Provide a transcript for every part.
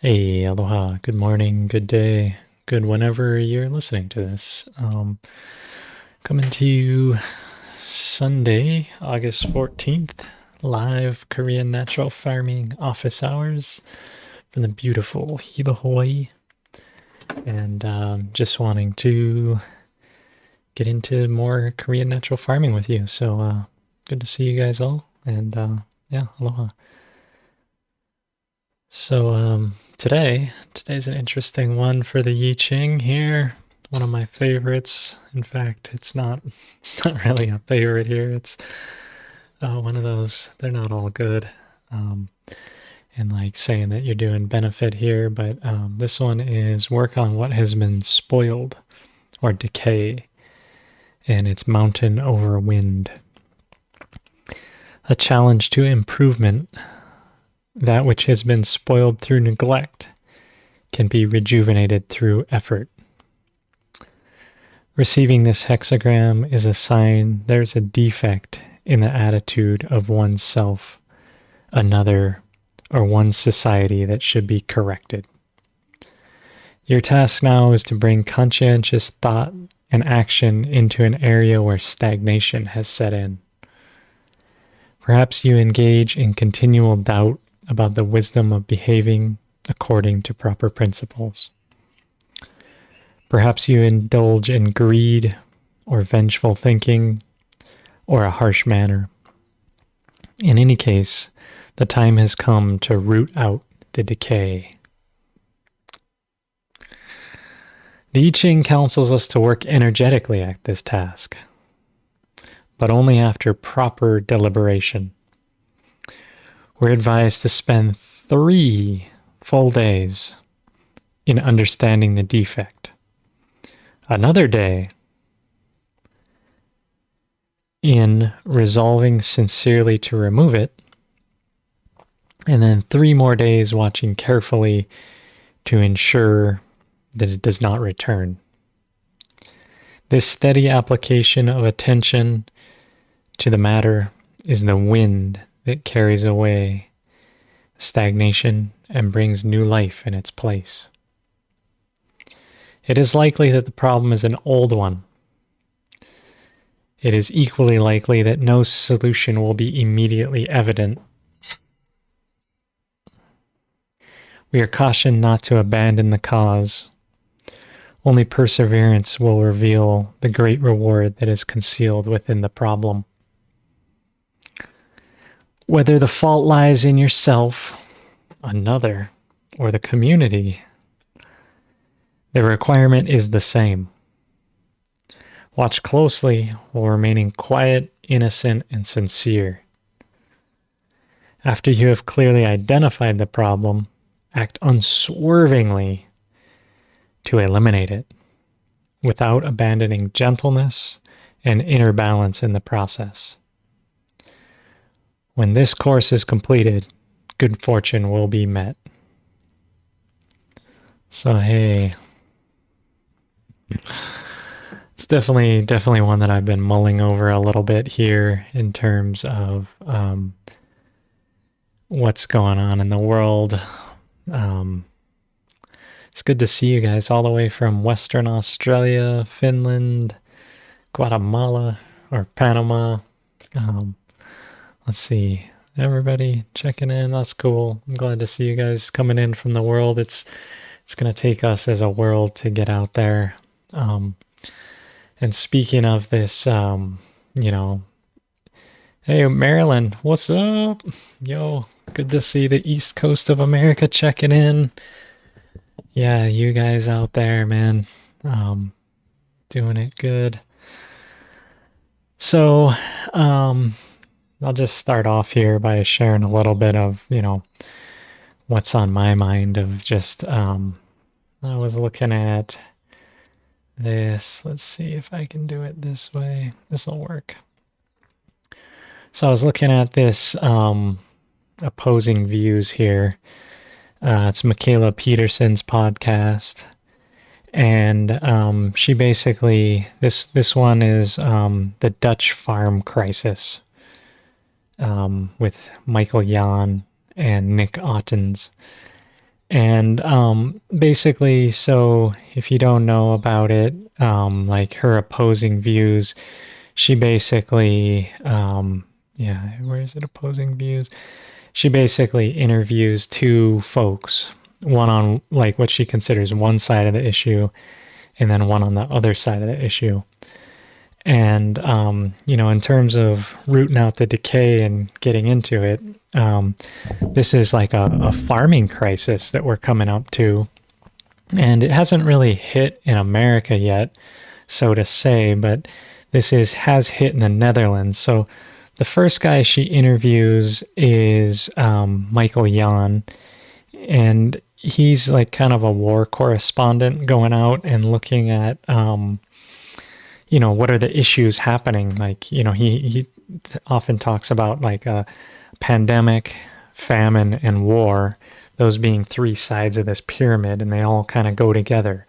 Hey, aloha, good morning, good day, good whenever you're listening to this. Coming to you Sunday, August 14th, live Korean natural farming office hours from the beautiful Hilo, Hawaii. And just wanting to get into more Korean natural farming with you. So good to see you guys all. And yeah, aloha. So today's an interesting one for the Ching here. One of my favorites. In fact, it's not really a favorite here. It's one of those. They're not all good, and like saying that you're doing benefit here. But this one is work on what has been spoiled or decay, and it's mountain over wind. A challenge to improvement. That which has been spoiled through neglect can be rejuvenated through effort. Receiving this hexagram is a sign there's a defect in the attitude of oneself, another, or one's society that should be corrected. Your task now is to bring conscientious thought and action into an area where stagnation has set in. Perhaps you engage in continual doubt about the wisdom of behaving according to proper principles. Perhaps you indulge in greed or vengeful thinking or a harsh manner. In any case, the time has come to root out the decay. The I Ching counsels us to work energetically at this task, but only after proper deliberation. We're advised to spend 3 full days in understanding the defect, another day in resolving sincerely to remove it, and then 3 more days watching carefully to ensure that it does not return. This steady application of attention to the matter is the wind that carries away stagnation and brings new life in its place. It is likely that the problem is an old one. It is equally likely that no solution will be immediately evident. We are cautioned not to abandon the cause. Only perseverance will reveal the great reward that is concealed within the problem. Whether the fault lies in yourself, another, or the community, the requirement is the same. Watch closely while remaining quiet, innocent, and sincere. After you have clearly identified the problem, act unswervingly to eliminate it, without abandoning gentleness and inner balance in the process. When this course is completed, good fortune will be met. So hey, it's definitely one that I've been mulling over a little bit here in terms of what's going on in the world. It's good to see you guys all the way from Western Australia, Finland, Guatemala, or Panama. Let's see, everybody checking in. That's cool. I'm glad to see you guys coming in from the world. It's going to take us as a world to get out there. And speaking of this, hey, Maryland, what's up? Yo, good to see the East Coast of America checking in. Yeah, you guys out there, man, doing it good. So, I'll just start off here by sharing a little bit of, what's on my mind of just, I was looking at this. Let's see if I can do it this way. This will work. So I was looking at this opposing views here. It's Michaela Peterson's podcast. And she basically, this one is the Dutch farm crisis. With Michael Jan and Nick Ottens. And basically, so if you don't know about it, like her opposing views, she basically, yeah, where is it? Opposing views. She basically interviews two folks, one on like what she considers one side of the issue, and then one on the other side of the issue. And, in terms of rooting out the decay and getting into it, this is like a farming crisis that we're coming up to. And it hasn't really hit in America yet, so to say, but has hit in the Netherlands. So the first guy she interviews is Michael Jan, and he's like kind of a war correspondent going out and looking at what are the issues happening? Like, he often talks about like a pandemic, famine, and war, those being three sides of this pyramid, and they all kind of go together.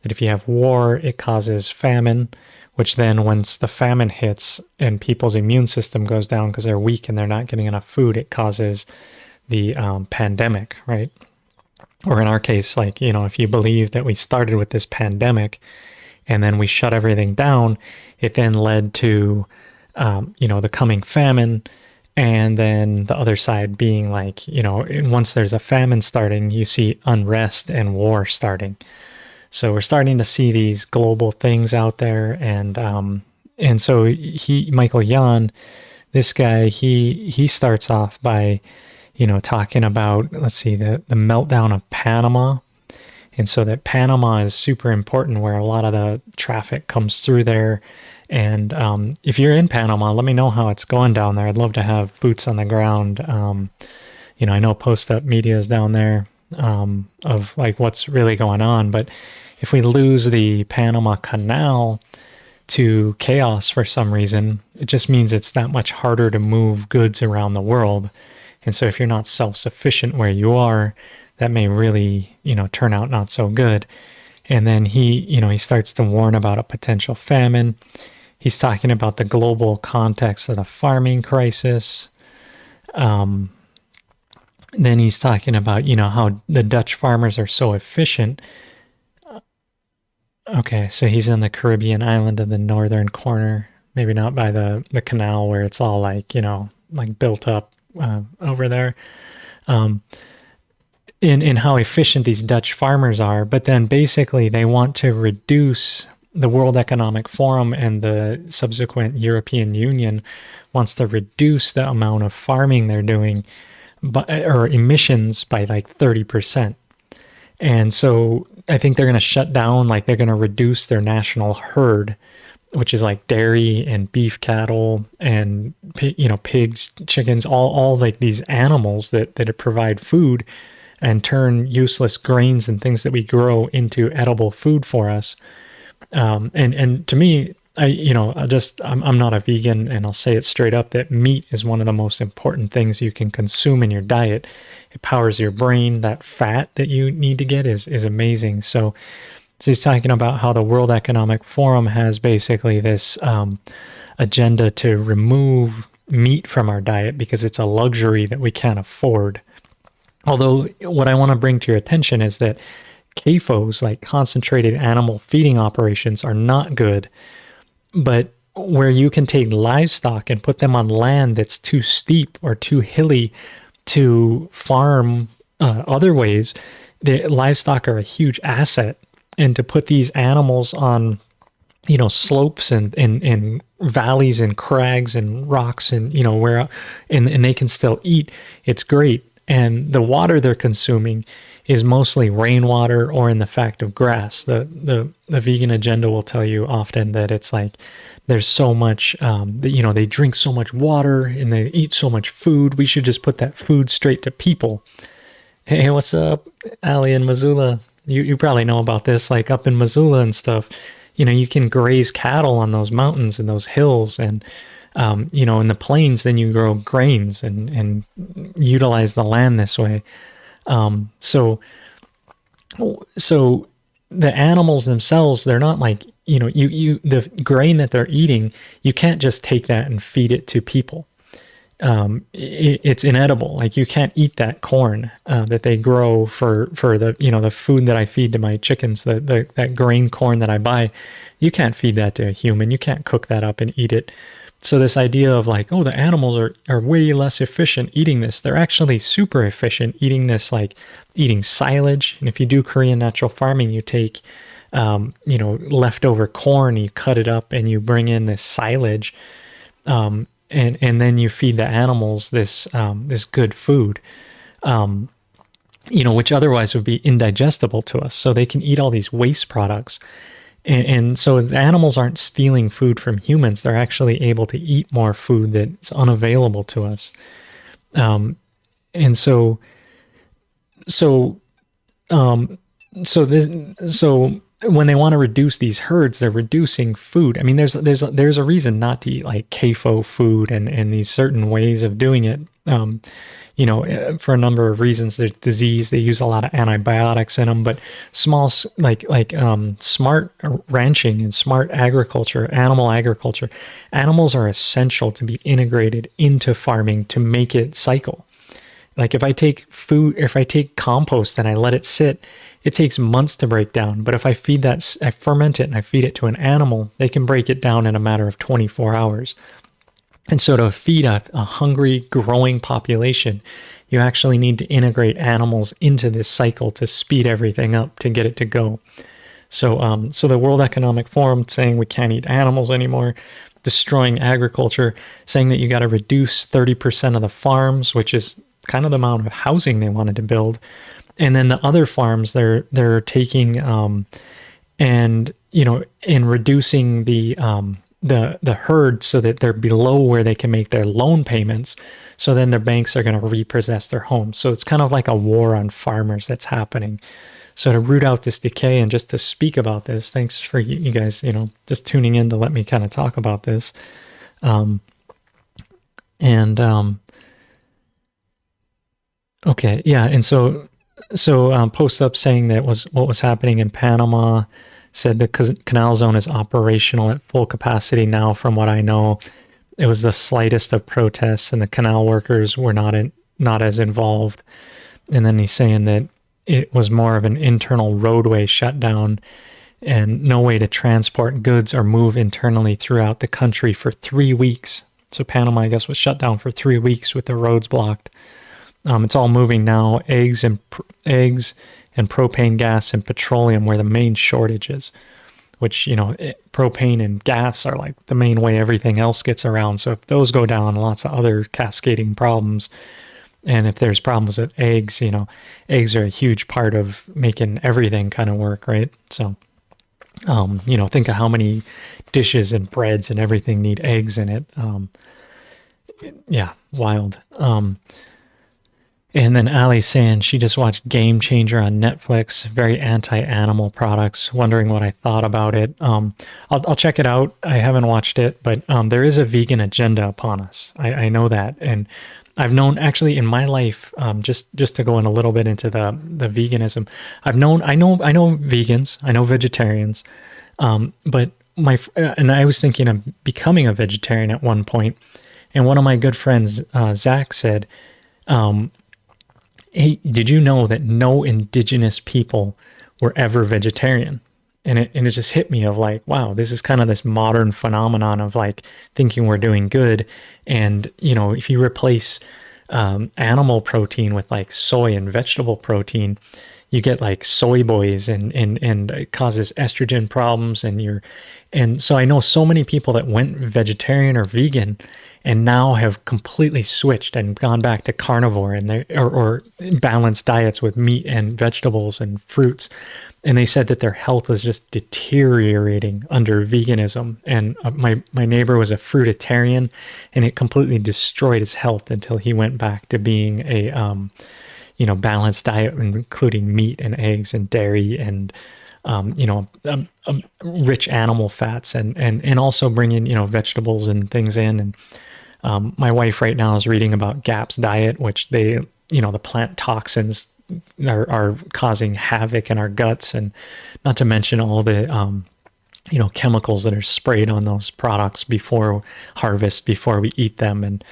That if you have war, it causes famine, which then once the famine hits and people's immune system goes down because they're weak and they're not getting enough food, it causes the pandemic, right? Or in our case, like, if you believe that we started with this pandemic and then we shut everything down, it then led to, the coming famine. And then the other side being like, once there's a famine starting, you see unrest and war starting. So we're starting to see these global things out there. And so Michael Jan, this guy, he starts off by, talking about, let's see, the meltdown of Panama. And so that Panama is super important where a lot of the traffic comes through there. And if you're in Panama, let me know how it's going down there. I'd love to have boots on the ground. I know post-up media is down there of like what's really going on. But if we lose the Panama Canal to chaos for some reason, it just means it's that much harder to move goods around the world. And so if you're not self-sufficient where you are, that may really, turn out not so good. And then he starts to warn about a potential famine. He's talking about the global context of the farming crisis. Then he's talking about, how the Dutch farmers are so efficient. Okay, so he's in the Caribbean island of the northern corner, maybe not by the canal where it's all like, like built up over there. In how efficient these Dutch farmers are, but then basically they want to reduce the World Economic Forum and the subsequent European Union wants to reduce the amount of farming they're doing or emissions by like 30%. And so I think they're going to shut down, like they're going to reduce their national herd, which is like dairy and beef cattle and, pigs, chickens, all like these animals that provide food and turn useless grains and things that we grow into edible food for us. And to me, I'm not a vegan, and I'll say it straight up that meat is one of the most important things you can consume in your diet. It powers your brain. That fat that you need to get is amazing. So he's talking about how the World Economic Forum has basically this agenda to remove meat from our diet because it's a luxury that we can't afford. Although what I want to bring to your attention is that CAFOs, like concentrated animal feeding operations, are not good. But where you can take livestock and put them on land that's too steep or too hilly to farm other ways, the livestock are a huge asset. And to put these animals on, slopes and valleys and crags and rocks and, where, and they can still eat, it's great. And the water they're consuming is mostly rainwater or in the fact of grass. The vegan agenda will tell you often that it's like there's so much, they drink so much water and they eat so much food. We should just put that food straight to people. Hey, what's up, Ali in Missoula? You probably know about this, like up in Missoula and stuff. You can graze cattle on those mountains and those hills and in the plains, then you grow grains and utilize the land this way. So the animals themselves, they're not like, the grain that they're eating, you can't just take that and feed it to people. it's inedible. Like you can't eat that corn that they grow for the the food that I feed to my chickens. That grain corn that I buy, you can't feed that to a human. You can't cook that up and eat it. So this idea of like, oh, the animals are way less efficient eating this. They're actually super efficient eating this, like eating silage. And if you do Korean natural farming, you take leftover corn, you cut it up and you bring in this silage. And then you feed the animals this good food, which otherwise would be indigestible to us. So they can eat all these waste products. And so the animals aren't stealing food from humans. They're actually able to eat more food that's unavailable to us. So when they want to reduce these herds, they're reducing food. I mean, there's a reason not to eat like CAFO food and these certain ways of doing it. For a number of reasons. There's disease. They use a lot of antibiotics in them. But small, smart ranching and smart agriculture, animal agriculture, animals are essential to be integrated into farming to make it cycle. Like if I take compost and I let it sit, it takes months to break down. But if I ferment it and I feed it to an animal, they can break it down in a matter of 24 hours. And so to feed a hungry, growing population, you actually need to integrate animals into this cycle to speed everything up to get it to go. So the World Economic Forum saying we can't eat animals anymore, destroying agriculture, saying that you got to reduce 30% of the farms, which is kind of the amount of housing they wanted to build. And then the other farms they're taking in reducing the herd so that they're below where they can make their loan payments. So then their banks are going to repossess their homes. So it's kind of like a war on farmers that's happening. So to root out this decay and just to speak about this, thanks for you guys, just tuning in to let me kind of talk about this. Okay. Yeah. And so post up saying that was what was happening in Panama, said the canal zone is operational at full capacity now. From what I know, it was the slightest of protests and the canal workers were not as involved. And then he's saying that it was more of an internal roadway shutdown and no way to transport goods or move internally throughout the country for 3 weeks. So Panama, I guess, was shut down for 3 weeks with the roads blocked. It's all moving now. Eggs and propane gas and petroleum were the main shortages, which, propane and gas are like the main way everything else gets around. So if those go down, lots of other cascading problems. And if there's problems with eggs, eggs are a huge part of making everything kind of work, right? So, think of how many dishes and breads and everything need eggs in it. Wild. And then Ali's saying she just watched Game Changer on Netflix, very anti-animal products, wondering what I thought about it. I'll check it out. I haven't watched it, but there is a vegan agenda upon us. I know that. And I've known actually in my life, just to go in a little bit into the veganism, I know vegans, I know vegetarians, but and I was thinking of becoming a vegetarian at one point. And one of my good friends, Zach, said, hey, did you know that no indigenous people were ever vegetarian? And it just hit me of like, wow, this is kind of this modern phenomenon of like thinking we're doing good. And, if you replace animal protein with like soy and vegetable protein, you get like soy boys and it causes estrogen problems. And so I know so many people that went vegetarian or vegan and now have completely switched and gone back to carnivore and or balanced diets with meat and vegetables and fruits. And they said that their health was just deteriorating under veganism. And my neighbor was a fruitarian, and it completely destroyed his health until he went back to being a balanced diet, including meat and eggs and dairy and rich animal fats and also bringing vegetables and things in. And my wife right now is reading about GAPS diet, which the plant toxins are causing havoc in our guts, and not to mention all the chemicals that are sprayed on those products before harvest, before we eat them. And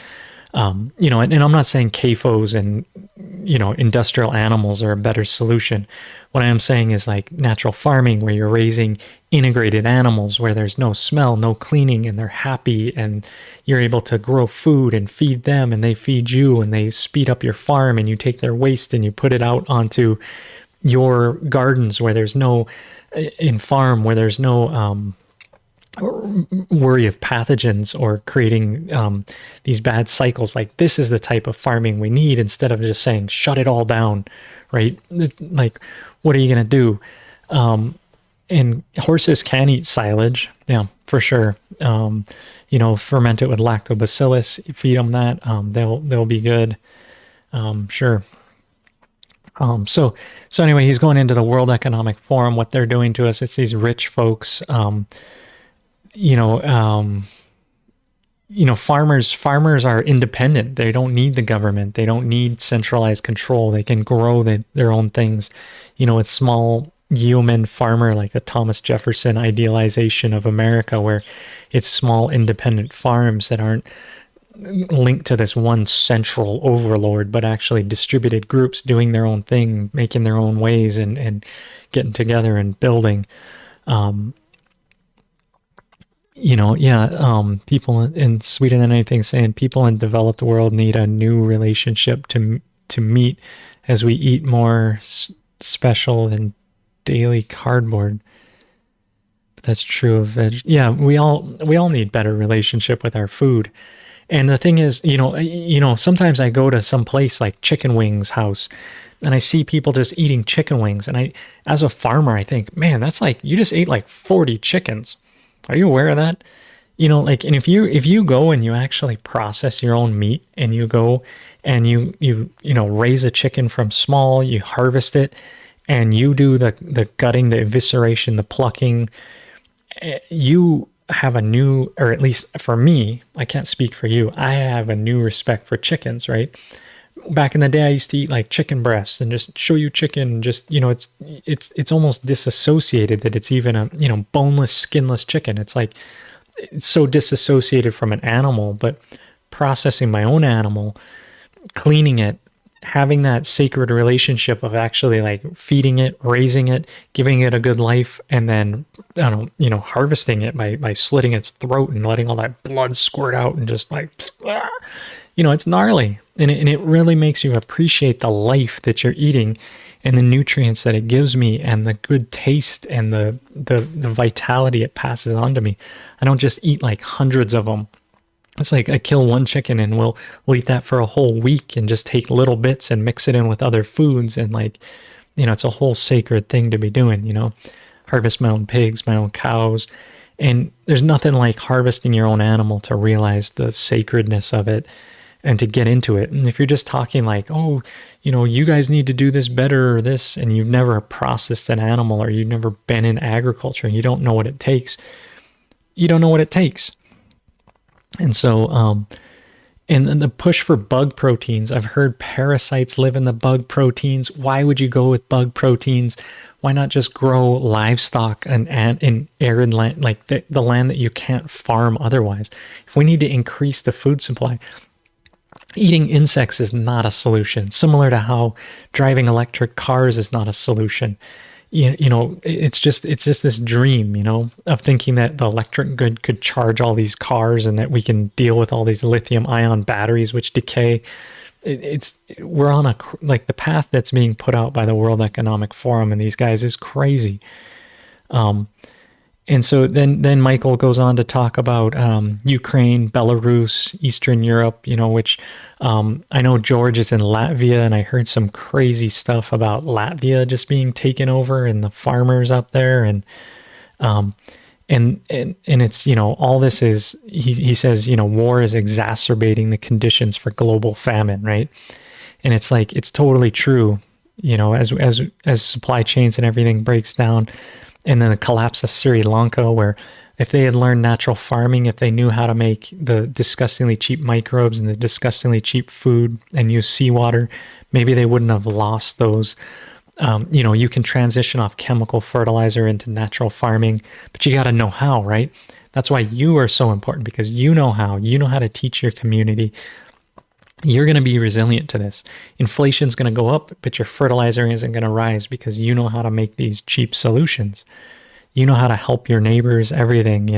And I'm not saying CAFOs and, industrial animals are a better solution. What I am saying is like natural farming, where you're raising integrated animals, where there's no smell, no cleaning, and they're happy, and you're able to grow food and feed them, and they feed you, and they speed up your farm, and you take their waste and you put it out onto your gardens, where there's no, in farm, where there's no, worry of pathogens or creating these bad cycles. Like, this is the type of farming we need, instead of just saying shut it all down, right? Like, what are you going to do? And horses can eat silage, yeah, for sure. Ferment it with lactobacillus, feed them that, they'll be good. Sure. So anyway, he's going into the World Economic Forum. What they're doing to us, it's these rich folks. Farmers are independent. They don't need the government. They don't need centralized control. They can grow their own things. It's small yeoman farmer, like a Thomas Jefferson idealization of America, where it's small independent farms that aren't linked to this one central overlord, but actually distributed groups doing their own thing, making their own ways, and getting together and building. People in Sweden and anything saying people in developed world need a new relationship to meat, as we eat more special than daily cardboard. But that's true of veg. Yeah, we all need better relationship with our food. And the thing is, sometimes I go to some place like Chicken Wings House, and I see people just eating chicken wings, and as a farmer, I think, man, that's like, you just ate like 40 chickens. Are you aware of that? And if you go and you actually process your own meat, and you go and you raise a chicken from small, you harvest it, and you do the gutting, the evisceration, the plucking, you have a new, or at least for me, I can't speak for you, I have a new respect for chickens, right? Back in the day, I used to eat like chicken breasts and just show you chicken, just, it's almost disassociated that it's even a, boneless, skinless chicken. It's like, it's so disassociated from an animal. But processing my own animal, cleaning it, having that sacred relationship of actually like feeding it, raising it, giving it a good life, and then, harvesting it by slitting its throat and letting all that blood squirt out, and just like, it's gnarly. And it really makes you appreciate the life that you're eating, and the nutrients that it gives me, and the good taste, and the vitality it passes on to me. I don't just eat like hundreds of them. It's like I kill one chicken and we'll eat that for a whole week, and just take little bits and mix it in with other foods. And like, it's a whole sacred thing to be doing, harvest my own pigs, my own cows. And there's nothing like harvesting your own animal to realize the sacredness of it and to get into it. And if you're just talking like, oh, you guys need to do this better or this, and you've never processed an animal, or you've never been in agriculture, and you don't know what it takes, you don't know what it takes. And so, and then the push for bug proteins, I've heard parasites live in the bug proteins. Why would you go with bug proteins? Why not just grow livestock in arid land, like the land that you can't farm otherwise? If we need to increase the food supply, eating insects is not a solution. Similar to how driving electric cars is not a solution. It's just this dream, of thinking that the electric grid could charge all these cars, and that we can deal with all these lithium ion batteries which decay. We're on the path that's being put out by the World Economic Forum and these guys is crazy. And so then Michael goes on to talk about Ukraine, Belarus, Eastern Europe, which I know George is in Latvia, and I heard some crazy stuff about Latvia just being taken over and the farmers up there. And it's, all this is, he says, war is exacerbating the conditions for global famine, right? And it's like, it's totally true, as supply chains and everything breaks down. And then the collapse of Sri Lanka, where if they had learned natural farming, if they knew how to make the disgustingly cheap microbes and the disgustingly cheap food and use seawater, maybe they wouldn't have lost those. You can transition off chemical fertilizer into natural farming, but you got to know how, right? That's why you are so important, because you know how to teach your community. You're going to be resilient to this. Inflation's going to go up, but your fertilizer isn't going to rise because you know how to make these cheap solutions. You know how to help your neighbors, everything,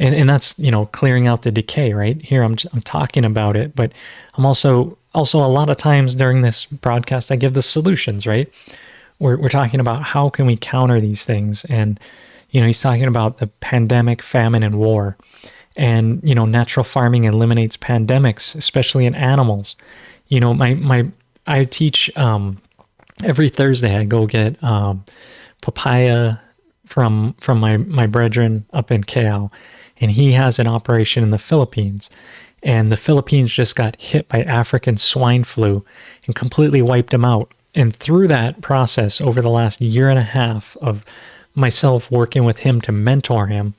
and that's, clearing out the decay, right? Here I'm talking about it, but I'm also a lot of times during this broadcast I give the solutions, right? We're talking about how can we counter these things, and he's talking about the pandemic, famine, and war. And natural farming eliminates pandemics, especially in animals. I teach every Thursday. I go get papaya from my brethren up in KL, and he has an operation in the Philippines. And the Philippines just got hit by African swine flu and completely wiped them out. And through that process, over the last year and a half of myself working with him to mentor him,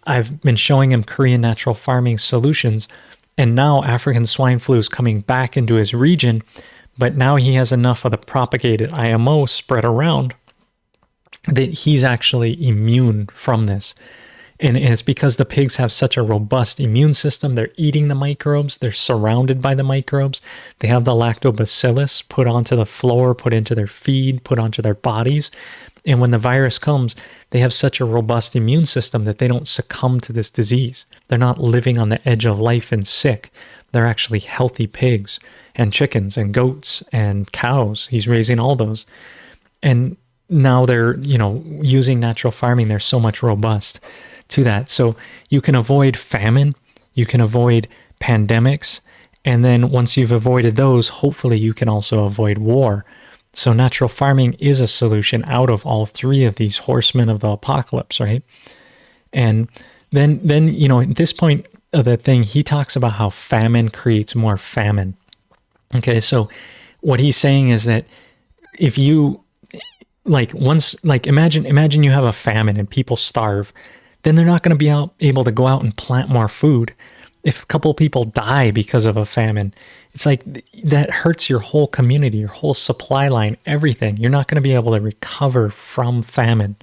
I've been showing him Korean natural farming solutions, and now African swine flu is coming back into his region, but now he has enough of the propagated IMO spread around that he's actually immune from this. And it's because the pigs have such a robust immune system. They're eating the microbes. They're surrounded by the microbes. They have the lactobacillus put onto the floor, put into their feed, put onto their bodies. And when the virus comes, they have such a robust immune system that they don't succumb to this disease. They're not living on the edge of life and sick. They're actually healthy pigs and chickens and goats and cows. He's raising all those. And now they're, using natural farming. They're so much robust to that. So you can avoid famine, you can avoid pandemics, and then once you've avoided those, hopefully you can also avoid war. So natural farming is a solution out of all three of these horsemen of the apocalypse, right? And then at this point of the thing, he talks about how famine creates more famine. Okay, so what he's saying is that if you imagine you have a famine and people starve, then they're not going to be able to go out and plant more food. If a couple of people die because of a famine, it's like that hurts your whole community, your whole supply line, everything. You're not going to be able to recover from famine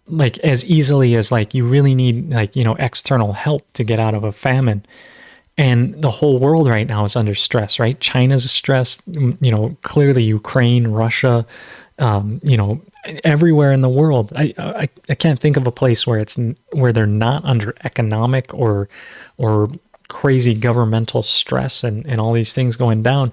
like as easily as you really need external help to get out of a famine. And the whole world right now is under stress, right? China's stressed, clearly Ukraine, Russia, everywhere in the world. I can't think of a place where they're not under economic or crazy governmental stress and all these things going down,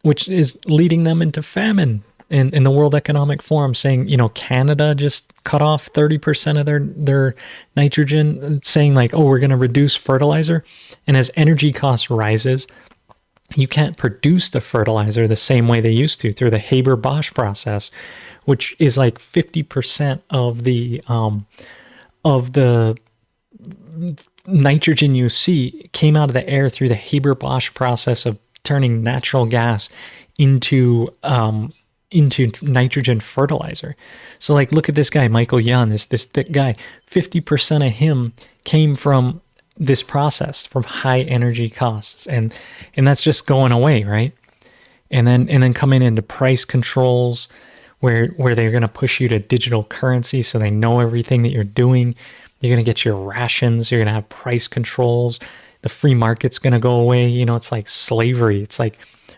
which is leading them into famine. In the World Economic Forum saying, Canada just cut off 30% of their nitrogen, saying we're going to reduce fertilizer. And as energy cost rises, you can't produce the fertilizer the same way they used to through the Haber-Bosch process, which is 50% of the nitrogen you see came out of the air through the Haber-Bosch process of turning natural gas into nitrogen fertilizer. So look at this guy, Michael Young, this thick guy. 50% of him came from this process, from high energy costs, and that's just going away, right? And then coming into price controls, where they're going to push you to digital currency, so they know everything that you're doing. You're going to get your rations. You're going to have price controls. The free market's going to go away. It's like slavery. It's like,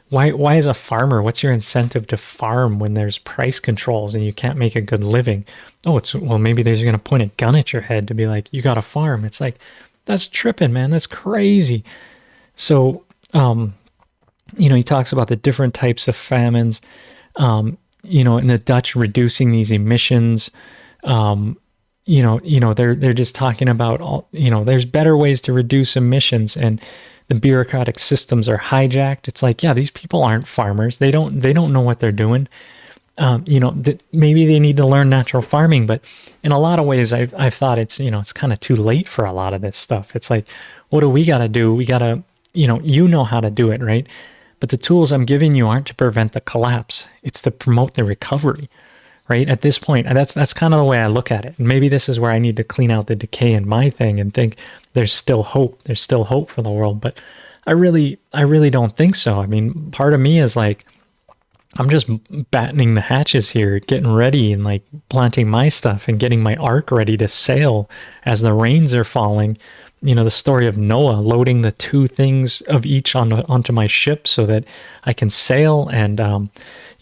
why as a farmer, what's your incentive to farm when there's price controls and you can't make a good living? Maybe they're going to point a gun at your head to be like, you got to farm. It's like, that's tripping, man. That's crazy. So, he talks about the different types of famines, and the Dutch reducing these emissions. They're just talking about there's better ways to reduce emissions, and the bureaucratic systems are hijacked. It's like, yeah, these people aren't farmers. They don't know what they're doing. Maybe they need to learn natural farming, but in a lot of ways, I've thought it's kind of too late for a lot of this stuff. It's like, what do we got to do? We got to, you know how to do it, right? But the tools I'm giving you aren't to prevent the collapse. It's to promote the recovery, right? At this point, that's kind of the way I look at it. And maybe this is where I need to clean out the decay in my thing and think there's still hope. There's still hope for the world. But I really don't think so. I mean, part of me is like, I'm just battening the hatches here, getting ready and planting my stuff and getting my ark ready to sail as the rains are falling. the story of Noah loading the two things of each onto my ship so that I can sail. And,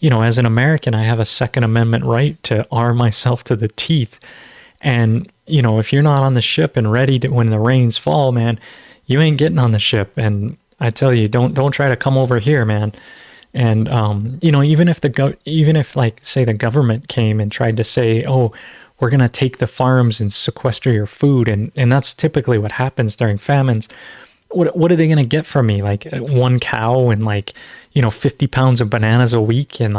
as an American, I have a Second Amendment right to arm myself to the teeth. And, if you're not on the ship and ready to, when the rains fall, man, you ain't getting on the ship. And I tell you, don't try to come over here, man. And, even if like, say the government came and tried to say, oh, we're going to take the farms and sequester your food. And that's typically what happens during famines. What are they going to get from me? Like one cow and 50 pounds of bananas a week and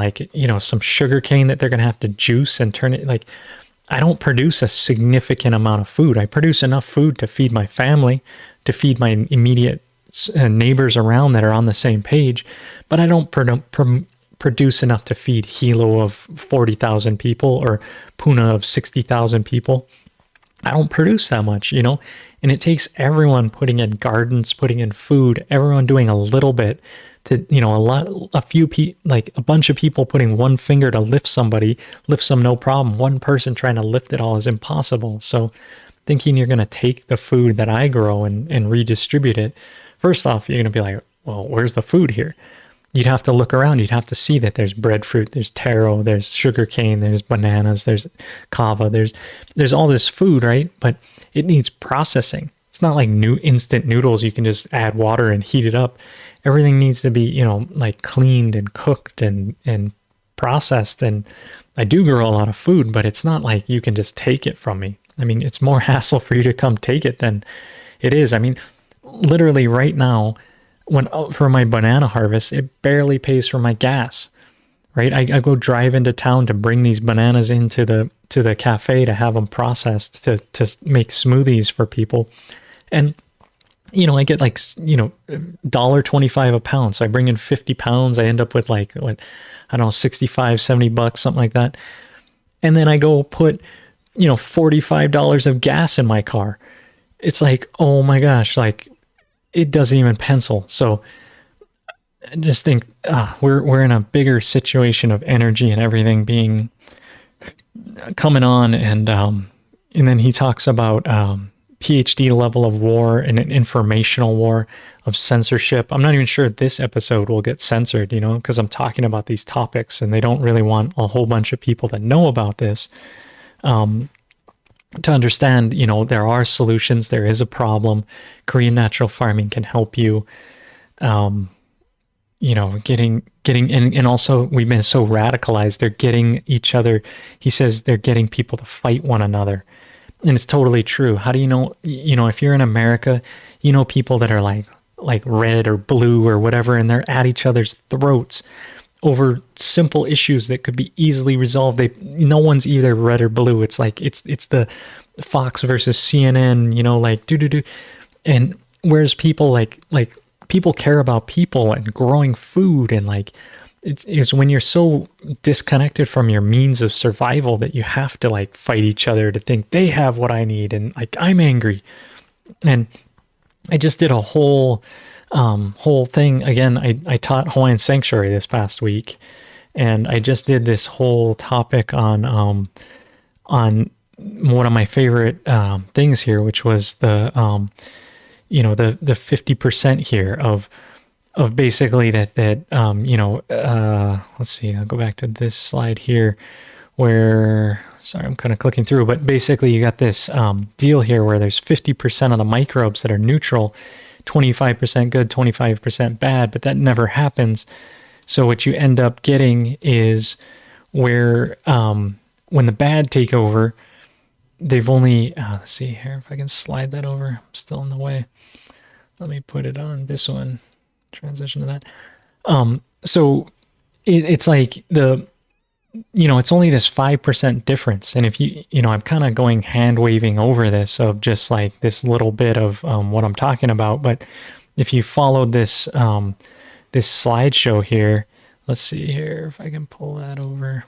some sugar cane that they're going to have to juice and turn it. Like, I don't produce a significant amount of food. I produce enough food to feed my family, to feed my immediate neighbors around that are on the same page, but I don't produce enough to feed Hilo of 40,000 people or Puna of 60,000 people. I don't produce that much, and it takes everyone putting in gardens, putting in food, everyone doing a little bit to, a bunch of people putting one finger to lift somebody, lifts them no problem. One person trying to lift it all is impossible. So thinking you're going to take the food that I grow and redistribute it, first off, you're going to be like, well, where's the food here? You'd have to look around. You'd have to see that there's breadfruit, there's taro, there's sugar cane, there's bananas, there's kava, there's all this food, right? But it needs processing. It's not like new instant noodles. You can just add water and heat it up. Everything needs to be, cleaned and cooked and processed. And I do grow a lot of food, but it's not like you can just take it from me. I mean, it's more hassle for you to come take it than it is. I mean, literally right now, for my banana harvest, it barely pays for my gas, right? I go drive into town to bring these bananas into the cafe to have them processed to make smoothies for people. And, I get $1.25 a pound. So I bring in 50 pounds. I end up with $65, $70, something like that. And then I go put, $45 of gas in my car. It's like, oh my gosh, it doesn't even pencil. So I just think we're in a bigger situation of energy and everything being coming on. And then he talks about PhD level of war and an informational war of censorship. I'm not even sure this episode will get censored, because I'm talking about these topics and they don't really want a whole bunch of people that know about this to understand, there are solutions. There is a problem. Korean natural farming can help you, getting, and also we've been so radicalized. They're getting each other. He says they're getting people to fight one another. And it's totally true. How do you know, if you're in America, people that are like red or blue or whatever, and they're at each other's throats over simple issues that could be easily resolved. No one's either red or blue. It's like, it's the Fox versus CNN, And whereas people like people care about people and growing food and it's when you're so disconnected from your means of survival that you have to fight each other to think they have what I need. And I'm angry. And I just did a whole thing. Again, I taught Hawaiian Sanctuary this past week, and I just did this whole topic on one of my favorite things here, which was the 50% here of basically that let's see, I'll go back to this slide here where, sorry, I'm kind of clicking through, but basically you got this deal here where there's 50% of the microbes that are neutral, 25% good, 25% bad, but that never happens. So what you end up getting is where when the bad take over, they've only, let's see here, if I can slide that over, I'm still in the way. Let me put it on this one, transition to that. So it's like it's only this 5% difference. And if I'm kind of going hand waving over this of just this little bit of what I'm talking about. But if you followed this, this slideshow here, let's see here, if I can pull that over,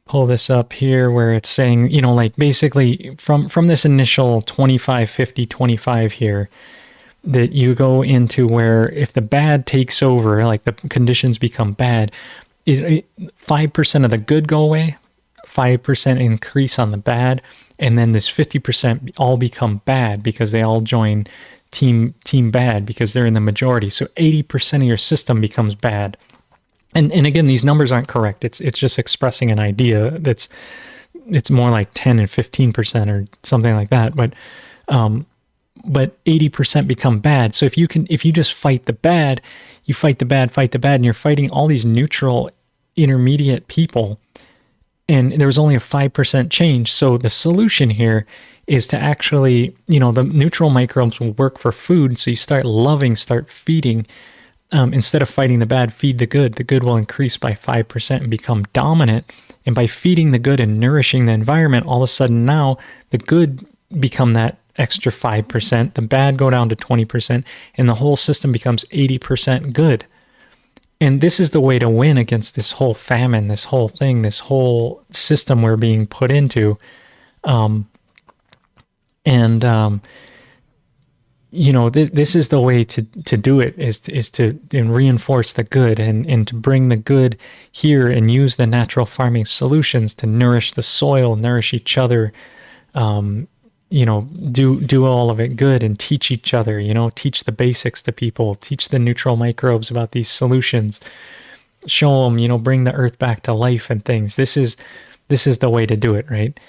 pull this up here where it's saying, basically from this initial 25, 50, 25 here, that you go into where if the bad takes over, the conditions become bad, 5% of the good go away, 5% increase on the bad, and then this 50% all become bad because they all join team bad because they're in the majority. So 80% of your system becomes bad. And again, these numbers aren't correct. It's just expressing an idea that's, it's more like 10 and 15% or something like that. But 80% become bad. So if you just fight the bad, and you're fighting all these neutral intermediate people, and there was only a 5% change. So the solution here is to actually, the neutral microbes will work for food. So you start feeding, instead of fighting the bad, feed the good. The good will increase by 5% and become dominant. And by feeding the good and nourishing the environment, all of a sudden now the good become that extra 5%, the bad go down to 20%, and the whole system becomes 80% good. And this is the way to win against this whole famine, this whole thing, this whole system we're being put into. This is the way to do it, is to reinforce the good and to bring the good here and use the natural farming solutions to nourish the soil, nourish each other, do all of it good and teach each other, teach the basics to people, teach the neutral microbes about these solutions, show them, bring the earth back to life and things. This is the way to do it, right?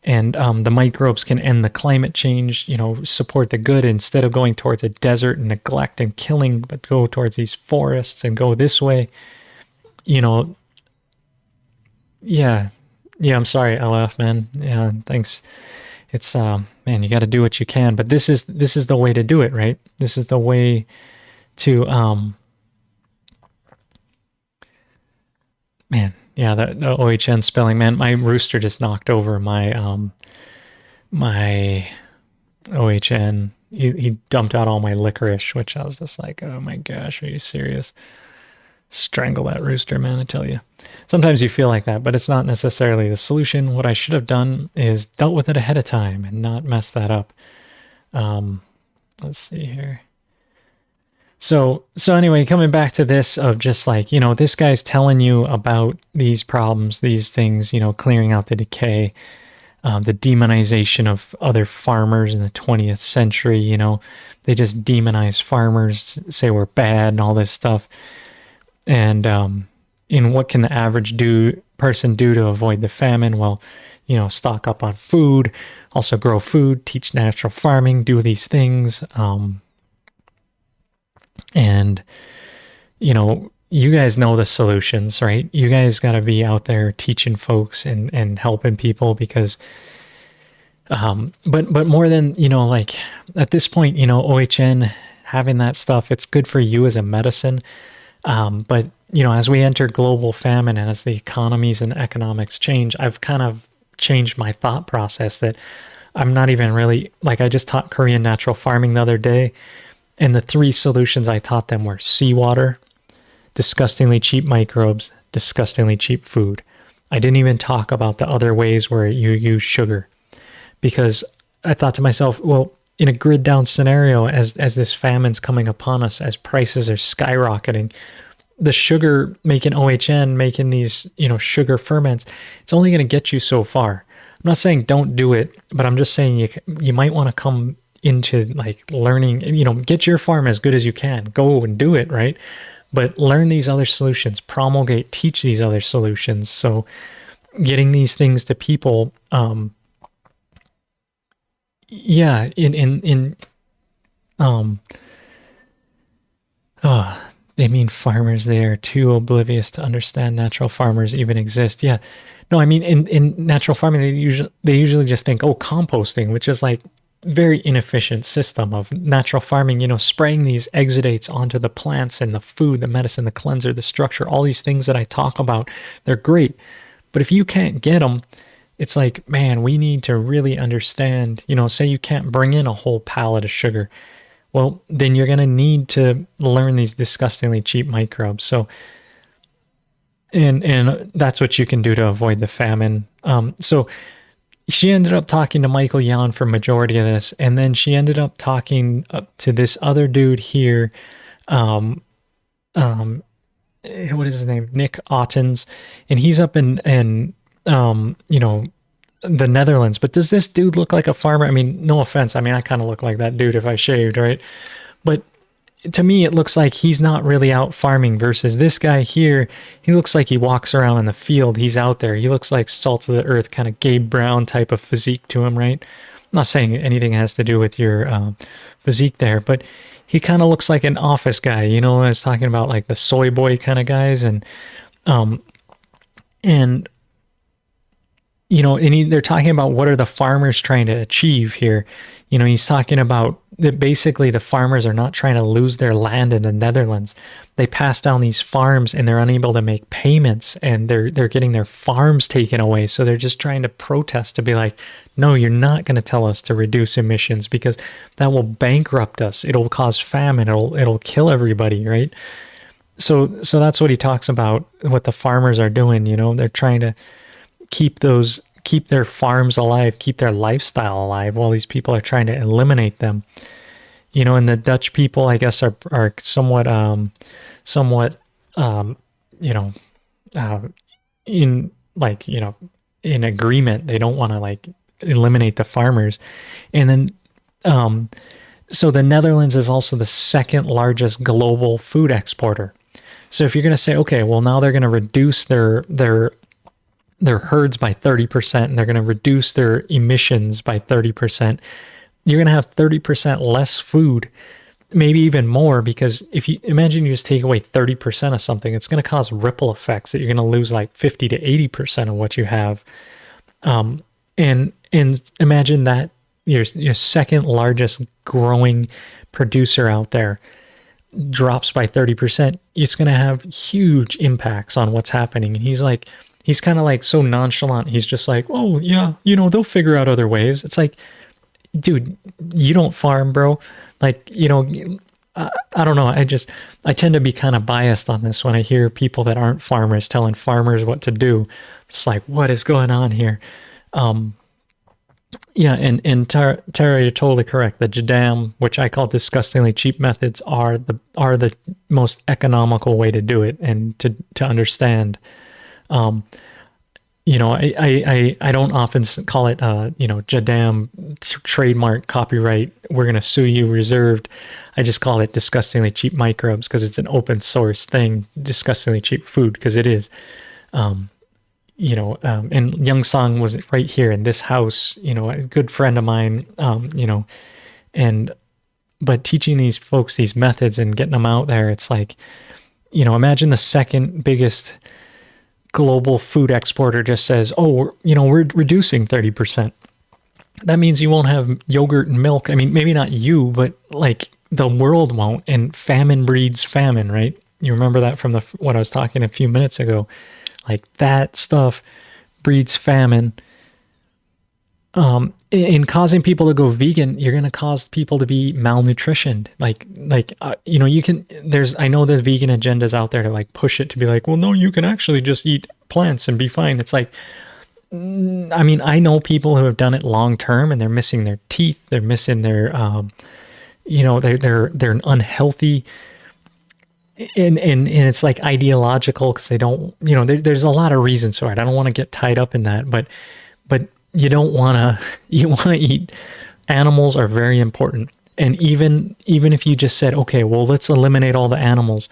And the microbes can end the climate change, support the good instead of going towards a desert and neglect and killing, but go towards these forests and go this way. Yeah, I'm sorry, LF, man. Yeah, thanks. It's man, you got to do what you can, but this is the way to do it, right? This is the way to man. Yeah, the OHN spelling, man. My rooster just knocked over my my OHN. He dumped out all my licorice, which I was just like, oh my gosh, are you serious? Strangle that rooster, man, I tell you. Sometimes you feel like that, but it's not necessarily the solution. What I should have done is dealt with it ahead of time and not mess that up. Let's see here. So anyway, coming back to this of just like, this guy's telling you about these problems, these things, clearing out the decay, the demonization of other farmers in the 20th century, they just demonize farmers, say we're bad and all this stuff. And what can the average person do to avoid the famine? Well, stock up on food, also grow food, teach natural farming, do these things. And, you guys know the solutions, right? You guys got to be out there teaching folks and helping people because, but more than, like at this point, OHN having that stuff, it's good for you as a medicine. But, as we enter global famine and as the economies and economics change, I've kind of changed my thought process that I'm not even really, like I just taught Korean natural farming the other day. And the 3 solutions I taught them were seawater, disgustingly cheap microbes, disgustingly cheap food. I didn't even talk about the other ways where you use sugar because I thought to myself, well, in a grid down scenario, as this famine's coming upon us, as prices are skyrocketing, the sugar making OHN, making these, sugar ferments, it's only going to get you so far. I'm not saying don't do it, but I'm just saying you might want to come into like learning, get your farm as good as you can, go and do it, right? But learn these other solutions, promulgate, teach these other solutions. So getting these things to people, they mean farmers, they are too oblivious to understand natural farmers even exist. Yeah. No, I mean, in natural farming, they usually just think, composting, which is like very inefficient system of natural farming, spraying these exudates onto the plants and the food, the medicine, the cleanser, the structure, all these things that I talk about, they're great. But if you can't get them, it's like, man, we need to really understand, say you can't bring in a whole pallet of sugar. Well, then you're going to need to learn these disgustingly cheap microbes. So, and that's what you can do to avoid the famine. So she ended up talking to Michael Yan for majority of this, and then she ended up talking to this other dude here. What is his name? Nick Ottens, and he's up in you know, the Netherlands. But does this dude look like a farmer? I mean, no offense. I mean, I kind of look like that dude if I shaved, right? But to me, it looks like he's not really out farming versus this guy here. He looks like he walks around in the field. He's out there. He looks like salt of the earth, kind of Gabe Brown type of physique to him, right? I'm not saying anything has to do with your physique there, but he kind of looks like an office guy. You know, I was talking about like the soy boy kind of guys, um, and they're talking about what are the farmers trying to achieve here. You know, he's talking about that basically the farmers are not trying to lose their land in the Netherlands. They pass down these farms and they're unable to make payments and they're getting their farms taken away. So they're just trying to protest to be like, no, you're not going to tell us to reduce emissions because that will bankrupt us. It'll cause famine. It'll kill everybody, right? So that's what he talks about, what the farmers are doing. You know, they're trying to keep their farms alive, keep their lifestyle alive while these people are trying to eliminate them. You know, and the Dutch people, I guess, are somewhat, in like, in agreement. They don't want to like eliminate the farmers. And then, so the Netherlands is also the second largest global food exporter. So if you're going to say, okay, well, now they're going to reduce their herds by 30% and they're going to reduce their emissions by 30%, you're going to have 30% less food, maybe even more, because if you imagine you just take away 30% of something, it's going to cause ripple effects that you're going to lose like 50 to 80% of what you have. And imagine that your second largest growing producer out there drops by 30%, it's going to have huge impacts on what's happening. And he's kind of like so nonchalant. He's just like, oh yeah, they'll figure out other ways. It's like, dude, you don't farm, bro. Like, I don't know. I tend to be kind of biased on this when I hear people that aren't farmers telling farmers what to do. It's like, what is going on here? Yeah, and Tara, you're totally correct. The Jadam, which I call disgustingly cheap methods, are the most economical way to do it and to understand. I don't often call it Jadam trademark copyright. We're gonna sue you reserved. I just call it disgustingly cheap microbes because it's an open source thing. Disgustingly cheap food because it is. And Young Song was right here in this house, a good friend of mine, but teaching these folks these methods and getting them out there, it's like, imagine the second biggest global food exporter just says, oh, we're reducing 30%. That means you won't have yogurt and milk. I mean, maybe not you, but like the world won't, and famine breeds famine, right? You remember that from what I was talking a few minutes ago. Like that stuff breeds famine. In causing people to go vegan, you're going to cause people to be malnutritioned. I know there's vegan agendas out there to like push it to be like, well, no, you can actually just eat plants and be fine. It's like, I mean, I know people who have done it long term and they're missing their teeth. They're missing their, they're unhealthy. And it's like ideological because they don't, there's a lot of reasons for it. I don't want to get tied up in that, but you don't want to, you want to eat. Animals are very important. And even if you just said, okay, well, let's eliminate all the animals.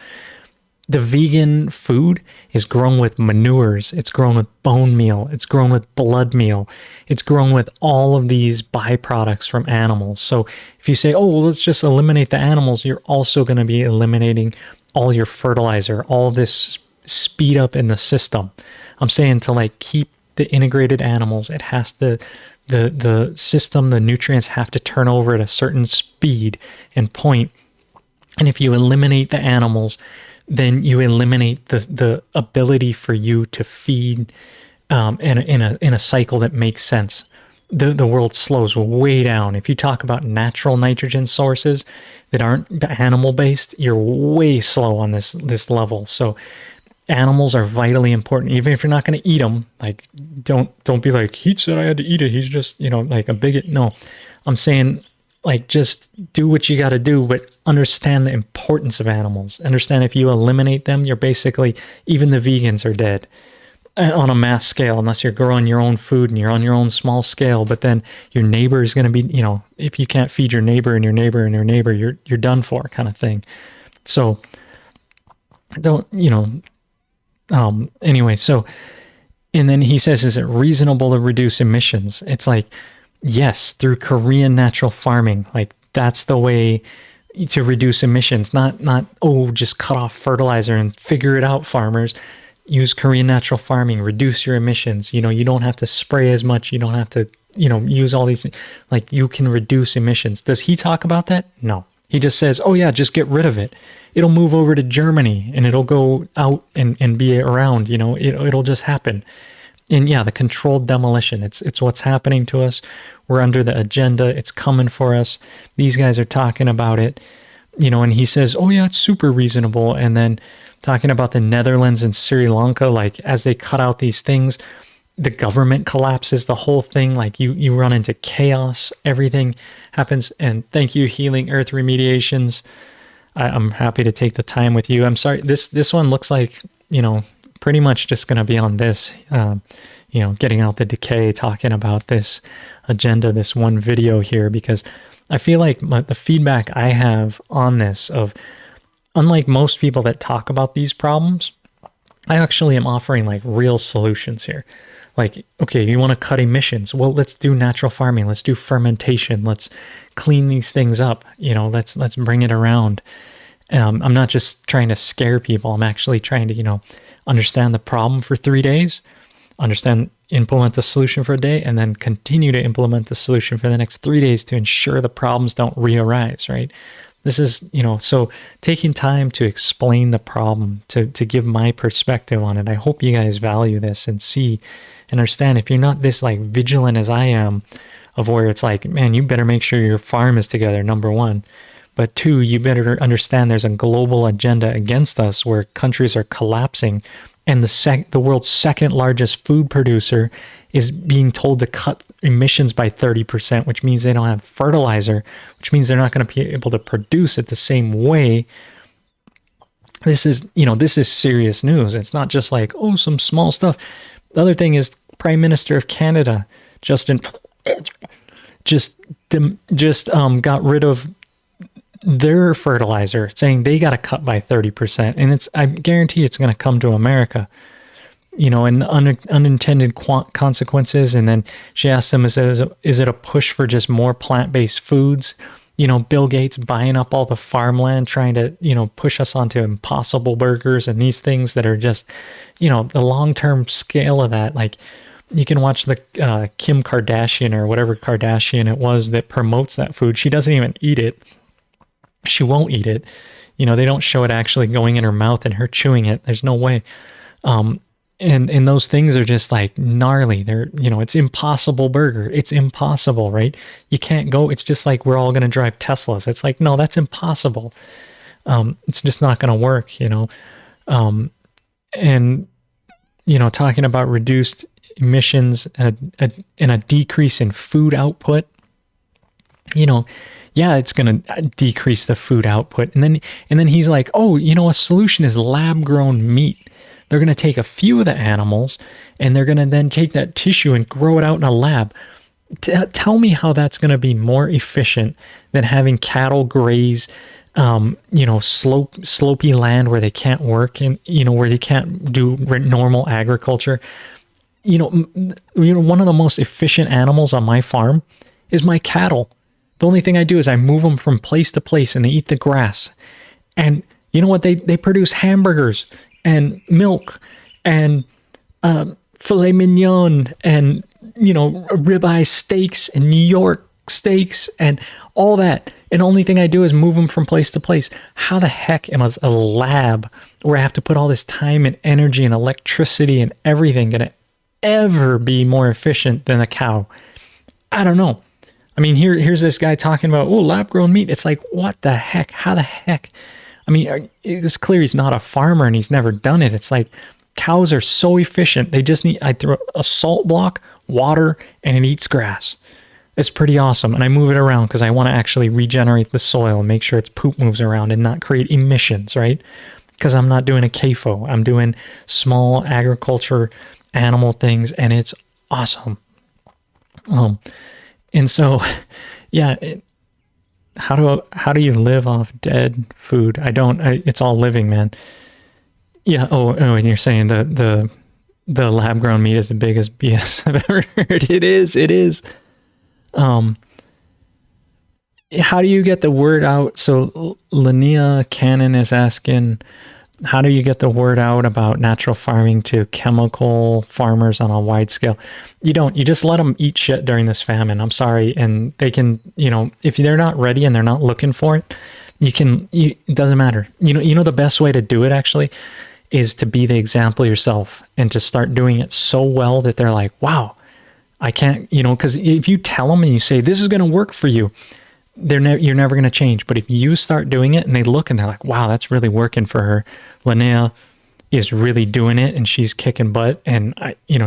The vegan food is grown with manures. It's grown with bone meal. It's grown with blood meal. It's grown with all of these byproducts from animals. So if you say, oh, well, let's just eliminate the animals, you're also going to be eliminating all your fertilizer, all this speed up in the system. I'm saying to like keep the integrated animals, it has to, the system, the nutrients have to turn over at a certain speed and point. And if you eliminate the animals, then you eliminate the ability for you to feed in a cycle that makes sense. The world slows way down. If you talk about natural nitrogen sources that aren't animal based, you're way slow on this level. So animals are vitally important, even if you're not going to eat them. Like don't be like, he said I had to eat it, he's just like a bigot. No, I'm saying like just do what you got to do, but understand the importance of animals. Understand if you eliminate them, you're basically, even the vegans are dead. on a mass scale, unless you're growing your own food and you're on your own small scale. But then your neighbor is going to be, if you can't feed your neighbor and your neighbor and your neighbor, you're done for, kind of thing. So don't, anyway, so, and then he says, is it reasonable to reduce emissions? It's like, yes, through Korean natural farming, like that's the way to reduce emissions, not, just cut off fertilizer and figure it out, farmers. Use Korean natural farming, reduce your emissions. You don't have to spray as much. You don't have to, use all these things. Like, you can reduce emissions. Does he talk about that? No. He just says, oh yeah, just get rid of it. It'll move over to Germany and it'll go out and be around, it'll just happen. And yeah, the controlled demolition, it's what's happening to us. We're under the agenda. It's coming for us. These guys are talking about it, and he says, oh yeah, it's super reasonable. And then talking about the Netherlands and Sri Lanka, like as they cut out these things, the government collapses, the whole thing, like you run into chaos, everything happens. And thank you, Healing Earth Remediations. I'm happy to take the time with you. I'm sorry, this one looks like, pretty much just going to be on this, getting out the decay, talking about this agenda, this one video here, because I feel like the feedback I have on this of, unlike most people that talk about these problems, I actually am offering like real solutions here. Like, okay, you want to cut emissions? Well, let's do natural farming. Let's do fermentation. Let's clean these things up. Let's bring it around. I'm not just trying to scare people. I'm actually trying to, understand the problem for 3 days, implement the solution for a day, and then continue to implement the solution for the next 3 days to ensure the problems don't re-arise, right? This is, so taking time to explain the problem, to give my perspective on it. I hope you guys value this and see and understand. If you're not this like vigilant as I am, of where it's like, man, you better make sure your farm is together, number one. But two, you better understand there's a global agenda against us where countries are collapsing, and the world's second largest food producer is being told to cut emissions by 30%, which means they don't have fertilizer, which means they're not going to be able to produce it the same way. This is serious news. It's not just like, oh, some small stuff. The other thing is Prime Minister of Canada, Justin, just got rid of their fertilizer, saying they got to cut by 30%. And I guarantee it's going to come to America, and the unintended consequences. And then she asked them, is it a push for just more plant-based foods? Bill Gates buying up all the farmland, trying to, push us onto Impossible Burgers and these things that are just, the long-term scale of that. Like, you can watch the Kim Kardashian or whatever Kardashian it was that promotes that food. She doesn't even eat it. She won't eat it. They don't show it actually going in her mouth and her chewing it. There's no way. And those things are just like gnarly. They're, it's Impossible Burger. It's impossible, right? You can't go. It's just like we're all going to drive Teslas. It's like, no, that's impossible. It's just not going to work, and, talking about reduced emissions and a decrease in food output, yeah, it's going to decrease the food output. And then he's like, oh, a solution is lab-grown meat. They're going to take a few of the animals and they're going to then take that tissue and grow it out in a lab. Tell me how that's going to be more efficient than having cattle graze, slopey land where they can't work and, where they can't do normal agriculture. One of the most efficient animals on my farm is my cattle. The only thing I do is I move them from place to place and they eat the grass. And you know what? They produce hamburgers and milk and filet mignon and, ribeye steaks and New York steaks and all that. And the only thing I do is move them from place to place. How the heck am I a lab where I have to put all this time and energy and electricity and everything going to ever be more efficient than a cow? I don't know. I mean, here's this guy talking about, lab-grown meat. It's like, what the heck? How the heck? I mean, it's clear he's not a farmer and he's never done it. It's like cows are so efficient. They just I throw a salt block, water, and it eats grass. It's pretty awesome. And I move it around because I want to actually regenerate the soil and make sure its poop moves around and not create emissions, right? because I'm not doing a CAFO. I'm doing small agriculture animal things, and it's awesome. And so, yeah, how do you live off dead food? It's all living, man. Yeah. Oh, and you're saying the lab grown meat is the biggest BS I've ever heard. It is. How do you get the word out? So Linnea Cannon is asking, how do you get the word out about natural farming to chemical farmers on a wide scale? You don't. You just let them eat shit during this famine. I'm sorry. And they can, if they're not ready and they're not looking for it, it doesn't matter. The best way to do it actually is to be the example yourself and to start doing it so well that they're like, wow, I can't, because if you tell them and you say, this is going to work for you, you're never going to change. But if you start doing it and they look and they're like, wow, that's really working for her. Linnea is really doing it and she's kicking butt and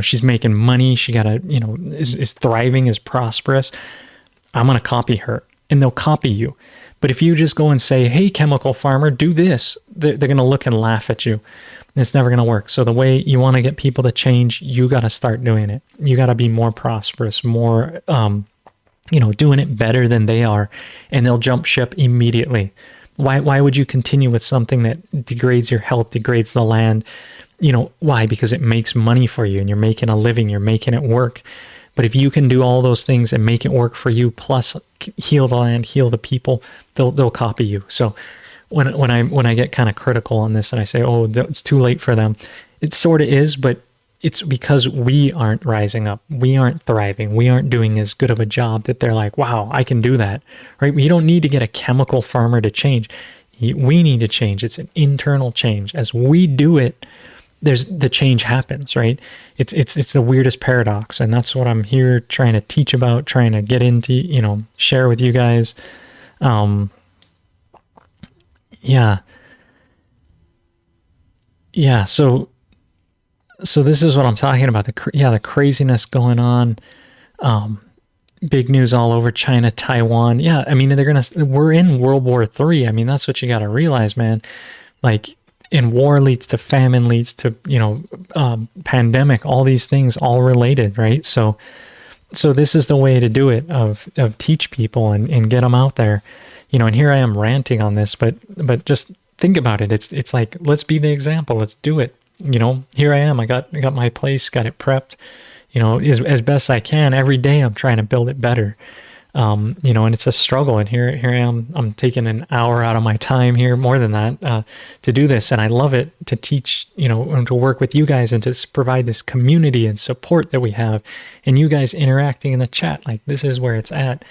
she's making money. She is thriving, is prosperous. I'm going to copy her, and they'll copy you. But if you just go and say, hey, chemical farmer, do this, they're going to look and laugh at you. It's never going to work. So the way you want to get people to change, you got to start doing it. You got to be more prosperous, more, doing it better than they are, and they'll jump ship immediately. Why would you continue with something that degrades your health, degrades the land? Why? Because it makes money for you and you're making a living, you're making it work. But if you can do all those things and make it work for you, plus heal the land, heal the people, they'll copy you. So when I get kind of critical on this and I say, oh, it's too late for them, it sort of is, but it's because we aren't rising up. We aren't thriving. We aren't doing as good of a job that they're like, wow, I can do that, right? You don't need to get a chemical farmer to change. We need to change. It's an internal change. As we do it, the change happens, right? It's the weirdest paradox. And that's what I'm here trying to teach about, trying to get into, share with you guys. Yeah. So this is what I'm talking about. The craziness going on. Big news all over China, Taiwan. Yeah, I mean, we're in World War III. I mean, that's what you got to realize, man. Like, and war leads to famine, leads to, pandemic, all these things all related, right? So this is the way to do it, of teach people and get them out there, and here I am ranting on this, but just think about it. It's like, let's be the example. Let's do it. Here I am. I got my place, got it prepped, as best I can. Every day I'm trying to build it better. And it's a struggle. And here I am. I'm taking an hour out of my time here, more than that, to do this. And I love it to teach, and to work with you guys and to provide this community and support that we have, and you guys interacting in the chat. Like, this is where it's at,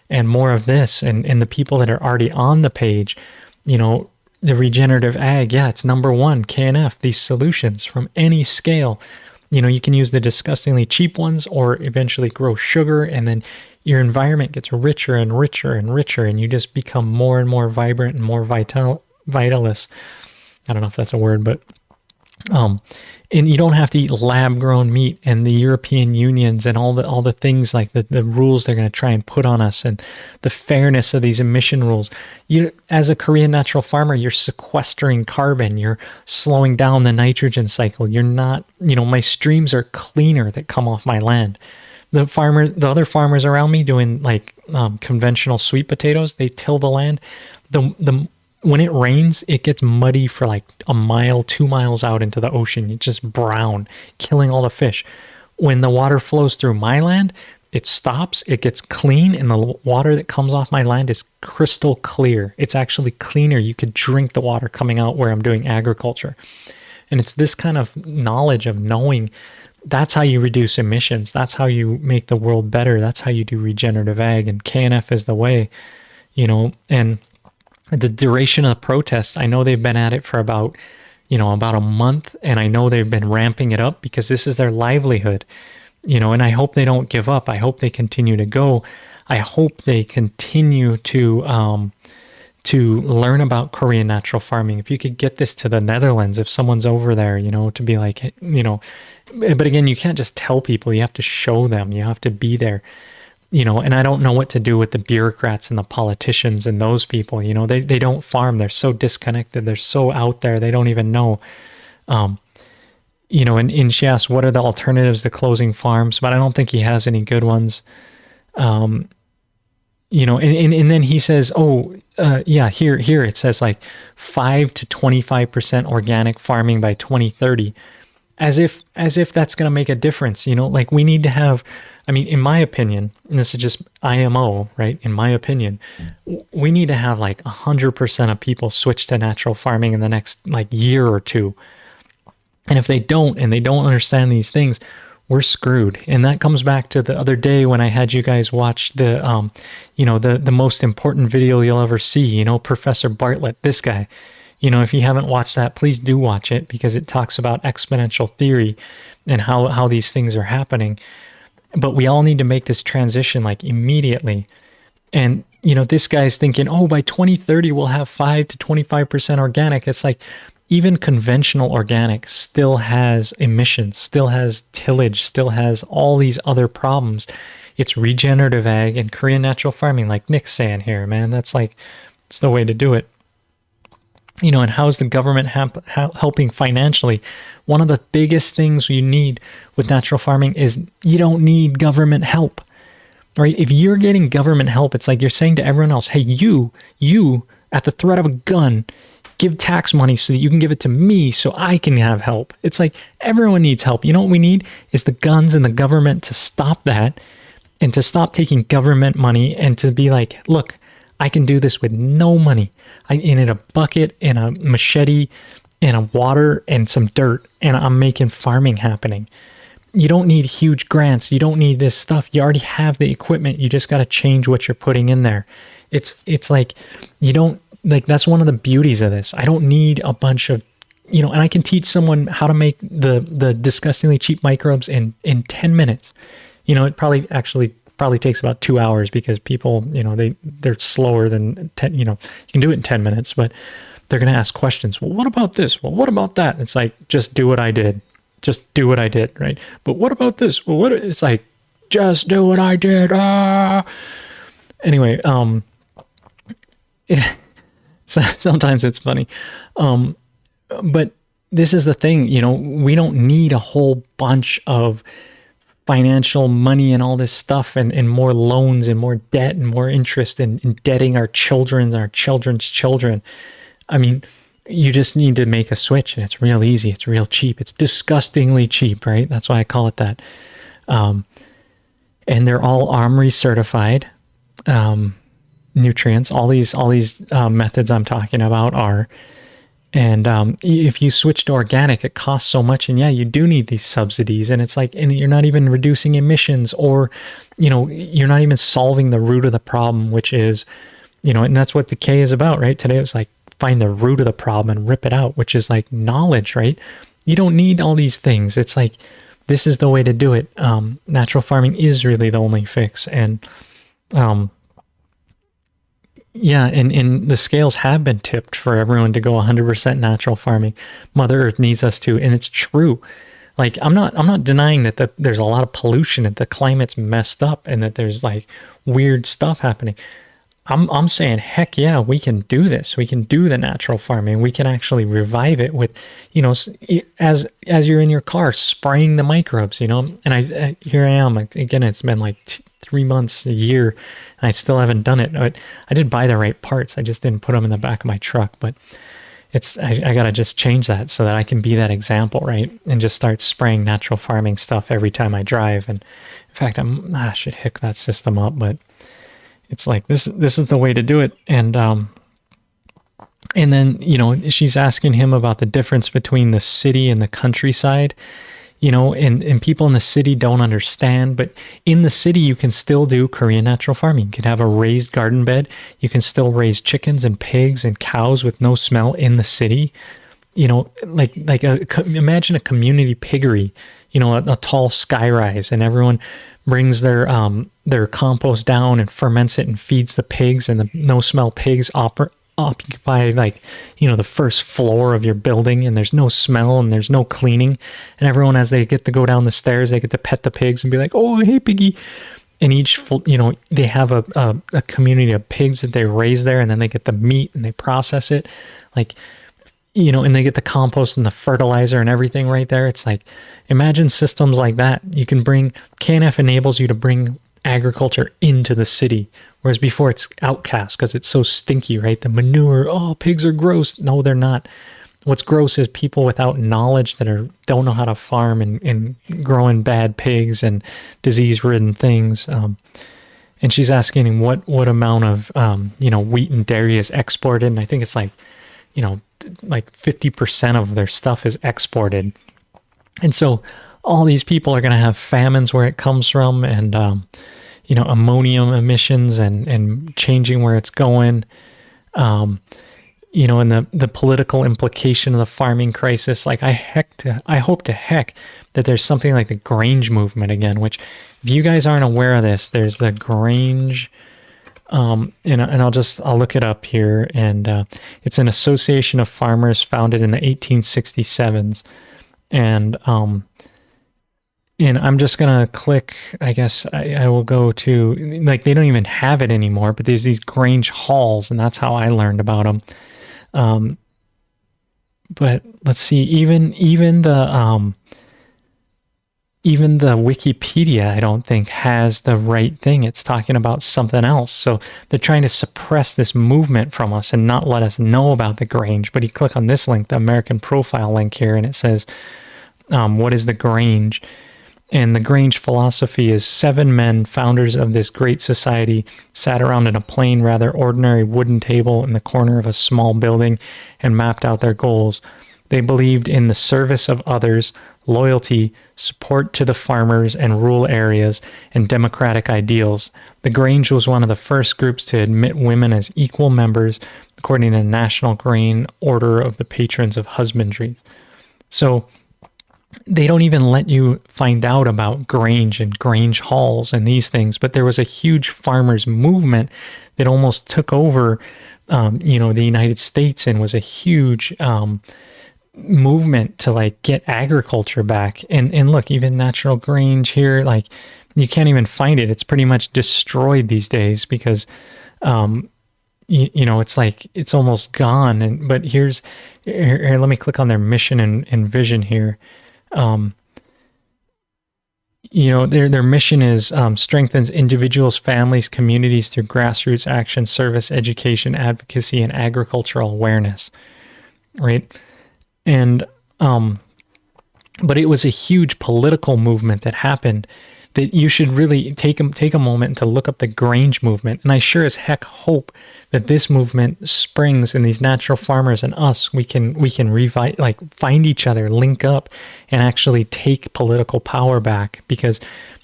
and more of this, and the people that are already on the page, the regenerative ag, yeah, it's number one, KNF, these solutions from any scale. You can use the disgustingly cheap ones or eventually grow sugar, and then your environment gets richer and richer and richer, and you just become more and more vibrant and more vitalist. I don't know if that's a word, but and you don't have to eat lab-grown meat, and the European unions and all the things, like the rules they're going to try and put on us, and the fairness of these emission rules. As a Korean natural farmer, you're sequestering carbon. You're slowing down the nitrogen cycle. You're not, my streams are cleaner that come off my land. The other farmers around me doing conventional sweet potatoes, they till the land. When it rains, it gets muddy for like a mile, 2 miles out into the ocean. It's just brown, killing all the fish. When the water flows through my land, it stops, it gets clean, and the water that comes off my land is crystal clear. It's actually cleaner. You could drink the water coming out where I'm doing agriculture. And it's this kind of knowledge of knowing that's how you reduce emissions. That's how you make the world better. That's how you do regenerative ag, and KNF is the way, and the duration of the protests, I know they've been at it for about a month, and I know they've been ramping it up because this is their livelihood, and I hope they don't give up. I hope they continue to go. I hope they continue to learn about Korean natural farming. If you could get this to the Netherlands, if someone's over there, to be like, but again, you can't just tell people, you have to show them, you have to be there. And I don't know what to do with the bureaucrats and the politicians and those people. They don't farm. They're so disconnected. They're so out there. They don't even know. And she asked, what are the alternatives to closing farms? But I don't think he has any good ones. And then he says, here it says like 5 to 25% organic farming by 2030, as if that's going to make a difference. Like we need to have, in my opinion, and this is just IMO, right? In my opinion, we need to have like 100% of people switch to natural farming in the next like year or two. And if they don't, and they don't understand these things, we're screwed. And that comes back to the other day when I had you guys watch the most important video you'll ever see, Professor Bartlett, this guy. If you haven't watched that, please do watch it, because it talks about exponential theory and how these things are happening. But we all need to make this transition like immediately. And, this guy's thinking, by 2030, we'll have 5 to 25% organic. It's like, even conventional organic still has emissions, still has tillage, still has all these other problems. It's regenerative ag and Korean natural farming, like Nick's saying here, man. That's like, it's the way to do it. And how's the government helping financially? One of the biggest things you need with natural farming is you don't need government help, right? If you're getting government help, it's like you're saying to everyone else, hey, you at the threat of a gun, give tax money so that you can give it to me so I can have help. It's like everyone needs help. What we need is the guns and the government to stop that, and to stop taking government money, and to be like, look, I can do this with no money. I in a bucket and a machete and a water and some dirt, and I'm making farming happening. You don't need huge grants. You don't need this stuff. You already have the equipment. You just got to change what you're putting in there. It's like you don't. Like, that's one of the beauties of this. I don't need a bunch of, and I can teach someone how to make the disgustingly cheap microbes in 10 minutes. It probably takes about 2 hours, because people, they're slower than 10, you can do it in 10 minutes, but they're going to ask questions. Well, what about this? Well, what about that? It's like, just do what I did. Just do what I did, right? But what about this? Well, it's like, just do what I did. Anyway, so sometimes it's funny. But this is the thing, we don't need a whole bunch of financial money and all this stuff, and more loans and more debt and more interest in indebting our children and our children's children. You just need to make a switch, and it's real easy. It's real cheap. It's disgustingly cheap, right? That's why I call it that. And they're all ARMRI certified. Nutrients, all these methods I'm talking about are. And if you switch to organic, it costs so much, and you do need these subsidies, and it's like, and you're not even reducing emissions, or you're not even solving the root of the problem, which is, and that's what Decay is about, right? Today it was like, find the root of the problem and rip it out, which is like knowledge, right? You don't need all these things. It's like, this is the way to do it. Natural farming is really the only fix. And and the scales have been tipped for everyone to go 100% natural farming. Mother Earth needs us to, and it's true. Like, I'm not denying that there's a lot of pollution, and the climate's messed up, and that there's like weird stuff happening. I'm saying, heck yeah, we can do this. We can do the natural farming. We can actually revive it with, as you're in your car spraying the microbes, and here I am again. It's been like 3 months, a year, and I still haven't done it. I did buy the right parts. I just didn't put them in the back of my truck, but I got to just change that so that I can be that example, right? And just start spraying natural farming stuff every time I drive. And in fact, I should hook that system up, but it's like, this is the way to do it. And then, she's asking him about the difference between the city and the countryside. And people in the city don't understand, but in the city, you can still do Korean natural farming. You can have a raised garden bed. You can still raise chickens and pigs and cows with no smell in the city. Imagine a community piggery, a tall skyrise, and everyone brings their compost down and ferments it and feeds the pigs, and the no smell pigs occupy the first floor of your building, and there's no smell and there's no cleaning, and everyone, as they get to go down the stairs, they get to pet the pigs and be like, oh, hey piggy, and each, they have a community of pigs that they raise there, and then they get the meat and they process it, like, and they get the compost and the fertilizer and everything right there. It's like, imagine systems like that. KNF enables you to bring agriculture into the city, whereas before it's outcast because it's so stinky, right? The manure, oh, pigs are gross. No, they're not. What's gross is people without knowledge that don't know how to farm and growing bad pigs and disease-ridden things. And she's asking what amount of wheat and dairy is exported, and I think it's like 50% of their stuff is exported. And so all these people are going to have famines where it comes from, and ammonium emissions and changing where it's going. And the political implication of the farming crisis. Like I hope to heck that there's something like the Grange movement again, which if you guys aren't aware of this, there's the Grange, and I'll look it up here. And it's an association of farmers founded in the 1867s. And I'm just going to click, I guess I will go to, like, they don't even have it anymore, but there's these Grange halls, and that's how I learned about them. But let's see, even the Wikipedia, I don't think has the right thing. It's talking about something else. So they're trying to suppress this movement from us and not let us know about the Grange. But you click on this link, the American Profile link here, and it says, what is the Grange? And the Grange philosophy is 7 men, founders of this great society, sat around in a plain, rather ordinary wooden table in the corner of a small building and mapped out their goals. They believed in the service of others, loyalty, support to the farmers and rural areas, and democratic ideals. The Grange was one of the first groups to admit women as equal members, according to the National Grain Order of the Patrons of Husbandry. So they don't even let you find out about Grange and Grange halls and these things, but there was a huge farmers movement that almost took over, the United States, and was a huge movement to like get agriculture back. And look, even Natural Grange here, like you can't even find it. It's pretty much destroyed these days because, it's like it's almost gone. But here, let me click on their mission and vision here. Their mission is strengthens individuals, families, communities through grassroots action, service, education, advocacy, and agricultural awareness, right? And but it was a huge political movement that happened that you should really take a moment to look up the Grange movement. And I sure as heck hope that this movement springs, and these natural farmers and us, we can find each other, link up, and actually take political power back, because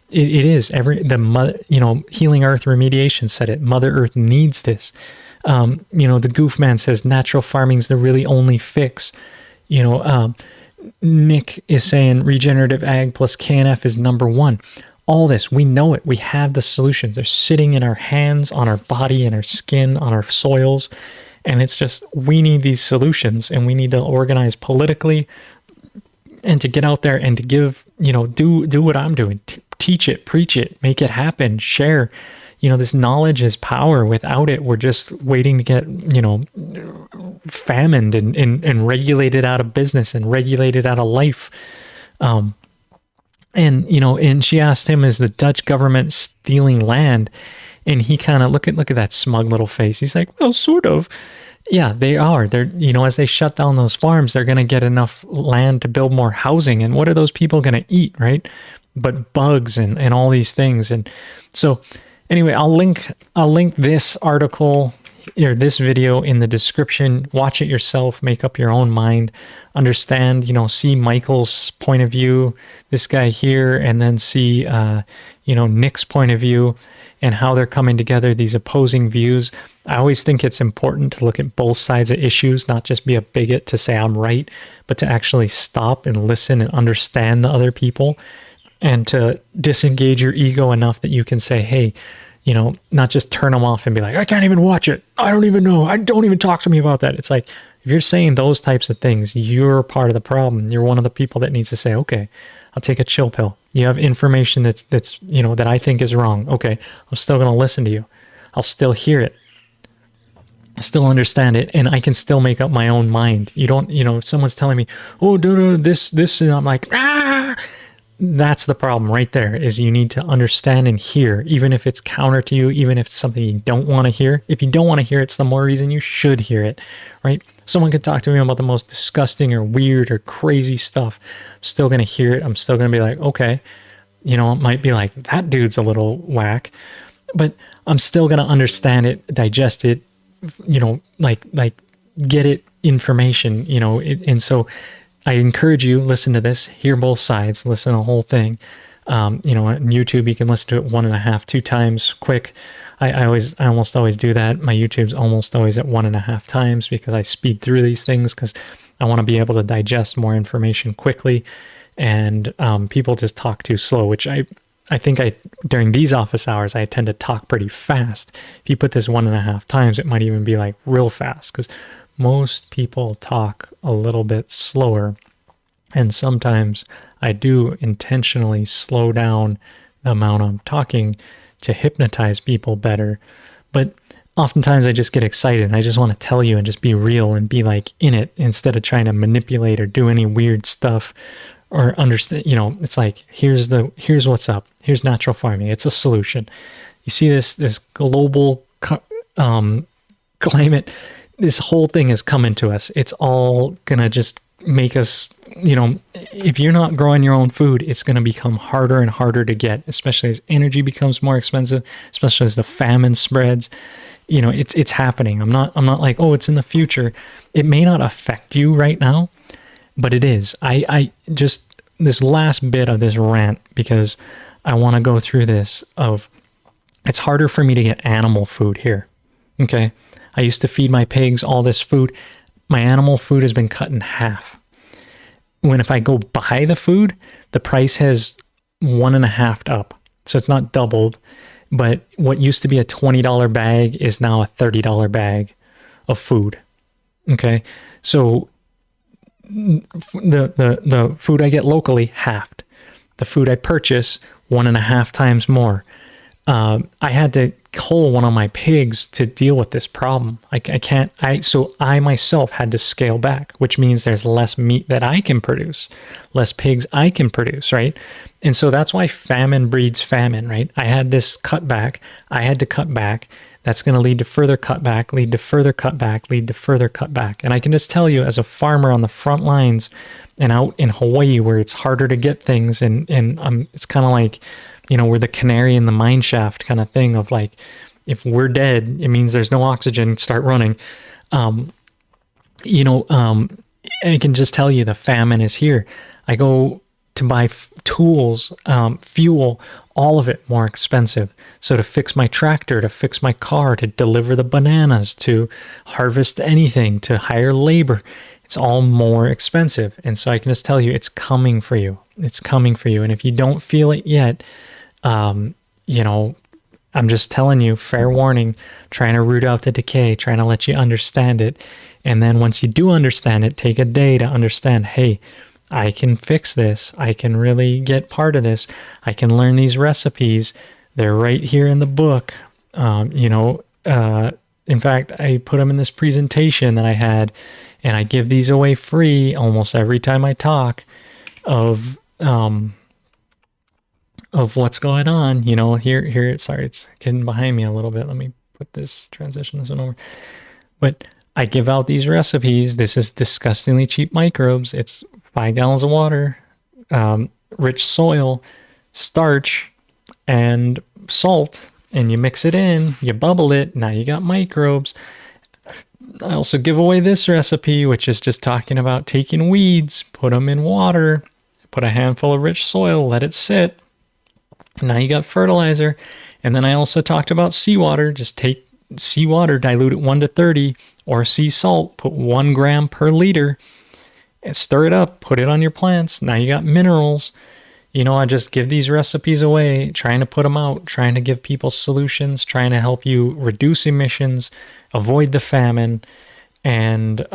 it is Healing Earth Remediation said it. Mother Earth needs this. The Goof Man says natural farming's the really only fix. Nick is saying regenerative ag plus KNF is number one. All this, we know it. We have the solutions. They're sitting in our hands, on our body, in our skin, on our soils. And it's just, we need these solutions, and we need to organize politically and to get out there and to give, do what I'm doing. Teach it, preach it, make it happen, share. This knowledge is power. Without it, we're just waiting to get, famined and regulated out of business and regulated out of life. And she asked him, is the Dutch government stealing land? And he kind of, look at that smug little face. He's like, well, sort of. Yeah, they are. They're, as they shut down those farms, they're going to get enough land to build more housing. And what are those people going to eat, right? But bugs and all these things. And so anyway, I'll link this article or this video in the description. Watch it yourself, make up your own mind, understand, see Michael's point of view, this guy here, and then see, Nick's point of view and how they're coming together, these opposing views. I always think it's important to look at both sides of issues, not just be a bigot to say I'm right, but to actually stop and listen and understand the other people, and to disengage your ego enough that you can say, hey, not just turn them off and be like, I can't even watch it. I don't even know. Don't even talk to me about that. It's like, if you're saying those types of things, you're part of the problem. You're one of the people that needs to say, okay, I'll take a chill pill. You have information that's that I think is wrong. Okay, I'm still going to listen to you. I'll still hear it. I still understand it, and I can still make up my own mind. You don't, if someone's telling me, oh, do this, and I'm like, ah, that's the problem right there, is you need to understand and hear, even if it's counter to you, even if it's something you don't want to hear. If you don't want to hear it, it's the more reason you should hear it, right? Someone could talk to me about the most disgusting or weird or crazy stuff. I'm still going to hear it. I'm still going to be like, okay, it might be like, that dude's a little whack, but I'm still going to understand it, digest it, like get it information, and so I encourage you, listen to this, hear both sides, listen to the whole thing. On YouTube, you can listen to it 1.5, 2 times quick. I almost always do that. My YouTube's almost always at 1.5 times because I speed through these things because I want to be able to digest more information quickly. And people just talk too slow, which I think during these office hours, I tend to talk pretty fast. If you put this 1.5 times, it might even be like real fast because most people talk a little bit slower. And sometimes I do intentionally slow down the amount I'm talking to hypnotize people better. But oftentimes I just get excited and I just want to tell you and just be real and be like in it instead of trying to manipulate or do any weird stuff or understand. It's like, here's what's up. Here's natural farming. It's a solution. You see this global climate, this whole thing is coming to us. It's all gonna just make us, if you're not growing your own food, it's gonna become harder and harder to get, especially as energy becomes more expensive, especially as the famine spreads. It's happening. I'm not like, oh, it's in the future. It may not affect you right now, but it is. I just, this last bit of this rant, because I want to go through this it's harder for me to get animal food here. Okay. I used to feed my pigs all this food. My animal food has been cut in half. If I go buy the food, the price has 1.5 up. So it's not doubled, but what used to be a $20 bag is now a $30 bag of food. Okay. So the food I get locally, halved. The food I purchase, 1.5 times more. I had to cull one of my pigs to deal with this problem. So I myself had to scale back, which means there's less meat that I can produce, less pigs I can produce, right? And so that's why famine breeds famine, right? I had this cutback. I had to cut back. That's going to lead to further cutback, lead to further cutback, lead to further cutback. And I can just tell you, as a farmer on the front lines and out in Hawaii, where it's harder to get things, and it's kind of like, we're the canary in the mine shaft kind of thing of like, if we're dead, it means there's no oxygen, start running. And I can just tell you the famine is here. I go to buy tools, fuel, all of it more expensive. So to fix my tractor, to fix my car, to deliver the bananas, to harvest anything, to hire labor, it's all more expensive. And so I can just tell you, it's coming for you. It's coming for you. And if you don't feel it yet, I'm just telling you, fair warning, trying to root out the decay, trying to let you understand it. And then once you do understand it, take a day to understand, hey, I can fix this. I can really get part of this. I can learn these recipes. They're right here in the book. In fact, I put them in this presentation that I had, and I give these away free almost every time I talk of what's going on. Here, sorry, it's getting behind me a little bit. Let me put this one over. But I give out these recipes. This is disgustingly cheap microbes. It's 5 gallons of water, rich soil, starch, and salt, and you mix it in, you bubble it, now you got microbes. I also give away this recipe, which is just talking about taking weeds, put them in water, put a handful of rich soil, let it sit. Now you got fertilizer. And then I also talked about seawater. Just take seawater, dilute it 1:30, or sea salt, put 1 gram per liter, and stir it up, put it on your plants. Now you got minerals. I just give these recipes away, trying to put them out, trying to give people solutions, trying to help you reduce emissions, avoid the famine. and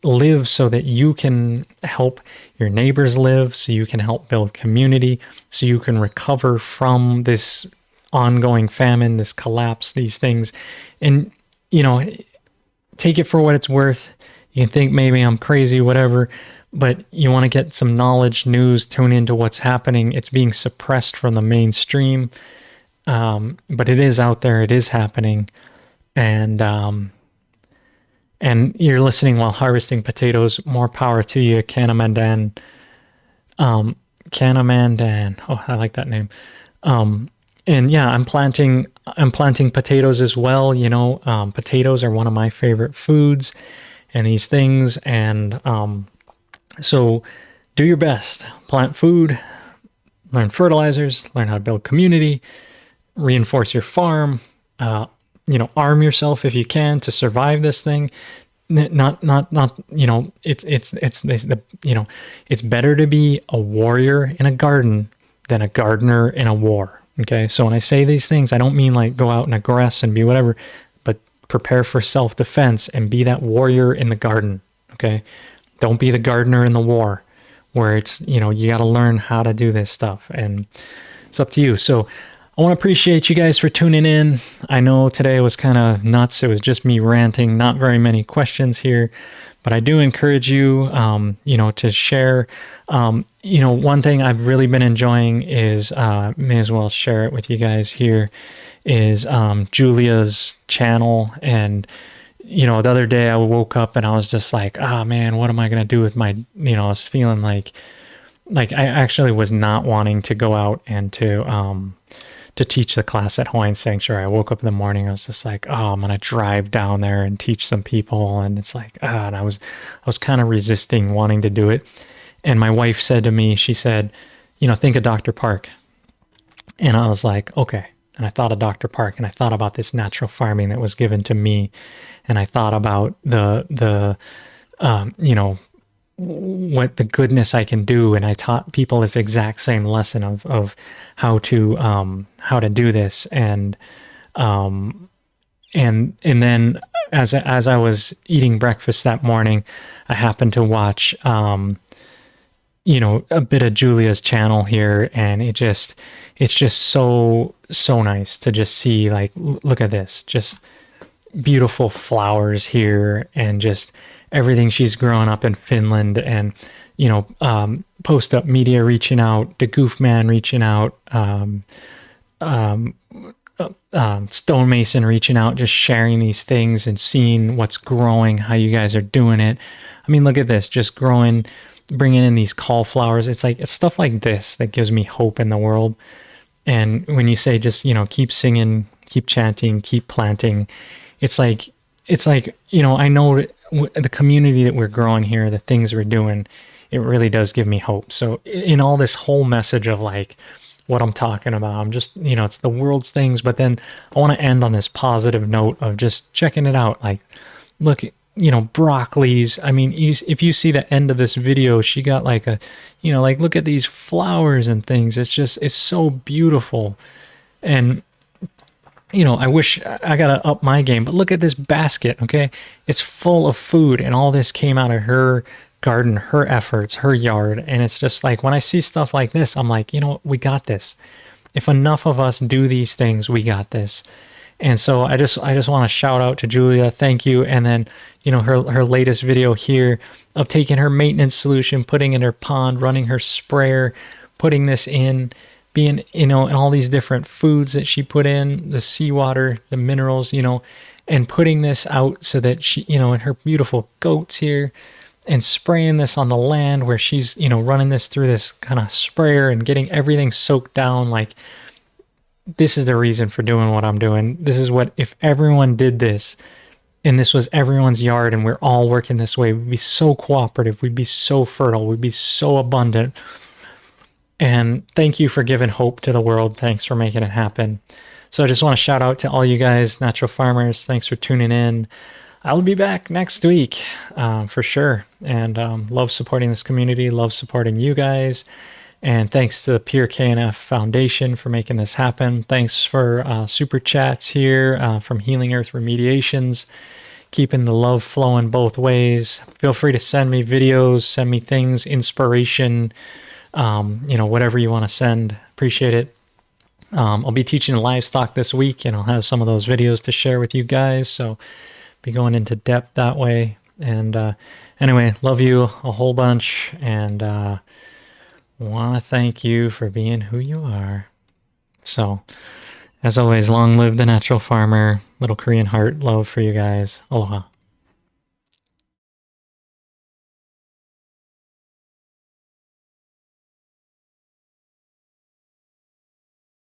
live so that you can help your neighbors live, so you can help build community, so you can recover from this ongoing famine, this collapse, these things. And take it for what it's worth. You can think maybe I'm crazy, whatever, but you want to get some knowledge, news, tune into what's happening. It's being suppressed from the mainstream, but it is out there. It is happening. And you're listening while harvesting potatoes. More power to you, Kanamandan. Kanamandan. Oh, I like that name. And yeah, I'm planting potatoes as well. Potatoes are one of my favorite foods and these things. And so do your best. Plant food, learn fertilizers, learn how to build community, reinforce your farm, arm yourself if you can to survive this thing. It's better to be a warrior in a garden than a gardener in a war. Okay, so when I say these things, I don't mean like go out and aggress and be whatever, but prepare for self-defense and be that warrior in the garden. Okay, don't be the gardener in the war, where it's you got to learn how to do this stuff, and it's up to you. So I want to appreciate you guys for tuning in. I know today was kind of nuts. It was just me ranting, not very many questions here, but I do encourage you, to share. One thing I've really been enjoying is, may as well share it with you guys here, is Julia's channel. And, the other day I woke up and I was just like, man, what am I going to do with my, I was feeling like I actually was not wanting to go out and to teach the class at Hawaiian Sanctuary. I woke up in the morning, I was just like, I'm going to drive down there and teach some people. And it's like, and I was kind of resisting wanting to do it. And my wife said to me, she said, think of Dr. Park. And I was like, okay. And I thought of Dr. Park, and I thought about this natural farming that was given to me. And I thought about the what the goodness I can do. And I taught people this exact same lesson of how to do this. And then as I was eating breakfast that morning, I happened to watch, a bit of Julia's channel here. And it's just so nice to just see, like, look at this, just beautiful flowers here, and just everything she's growing up in Finland, and Post Up Media reaching out, the Goofman reaching out, Stonemason reaching out, just sharing these things and seeing what's growing, how you guys are doing it. I mean, look at this, just growing, bringing in these cauliflowers. It's stuff like this that gives me hope in the world. And when you say just, keep singing, keep chanting, keep planting, it's like, I know the community that we're growing here, the things we're doing, it really does give me hope. So in all this whole message of like what I'm talking about, I'm just, it's the world's things, but then I want to end on this positive note of just checking it out. Like, look, broccolis. I mean, if you see the end of this video, she got like look at these flowers and things. It's so beautiful. And I wish I got to up my game, but look at this basket, okay? It's full of food, and all this came out of her garden, her efforts, her yard. And it's just like, when I see stuff like this, I'm like, we got this. If enough of us do these things, we got this. And so I just want to shout out to Julia. Thank you. And then, her latest video here of taking her maintenance solution, putting in her pond, running her sprayer, putting this in, being, and all these different foods that she put in, the seawater, the minerals, and putting this out so that she, and her beautiful goats here, and spraying this on the land where she's, running this through this kind of sprayer and getting everything soaked down. Like, this is the reason for doing what I'm doing. This is what, if everyone did this, and this was everyone's yard, and we're all working this way, we'd be so cooperative, we'd be so fertile, we'd be so abundant. And thank you for giving hope to the world. Thanks for making it happen. So I just want to shout out to all you guys, natural farmers. Thanks for tuning in. I'll be back next week for sure. And love supporting this community, love supporting you guys. And thanks to the Pure KNF Foundation for making this happen. Thanks for super chats here from Healing Earth Remediations. keeping the love flowing both ways. Feel free to send me videos, send me things, inspiration, whatever you want to send. Appreciate it. I'll be teaching livestock this week, and I'll have some of those videos to share with you guys. So be going into depth that way. And anyway, love you a whole bunch, and want to thank you for being who you are. So, as always, long live the natural farmer. Little Korean heart, love for you guys. Aloha.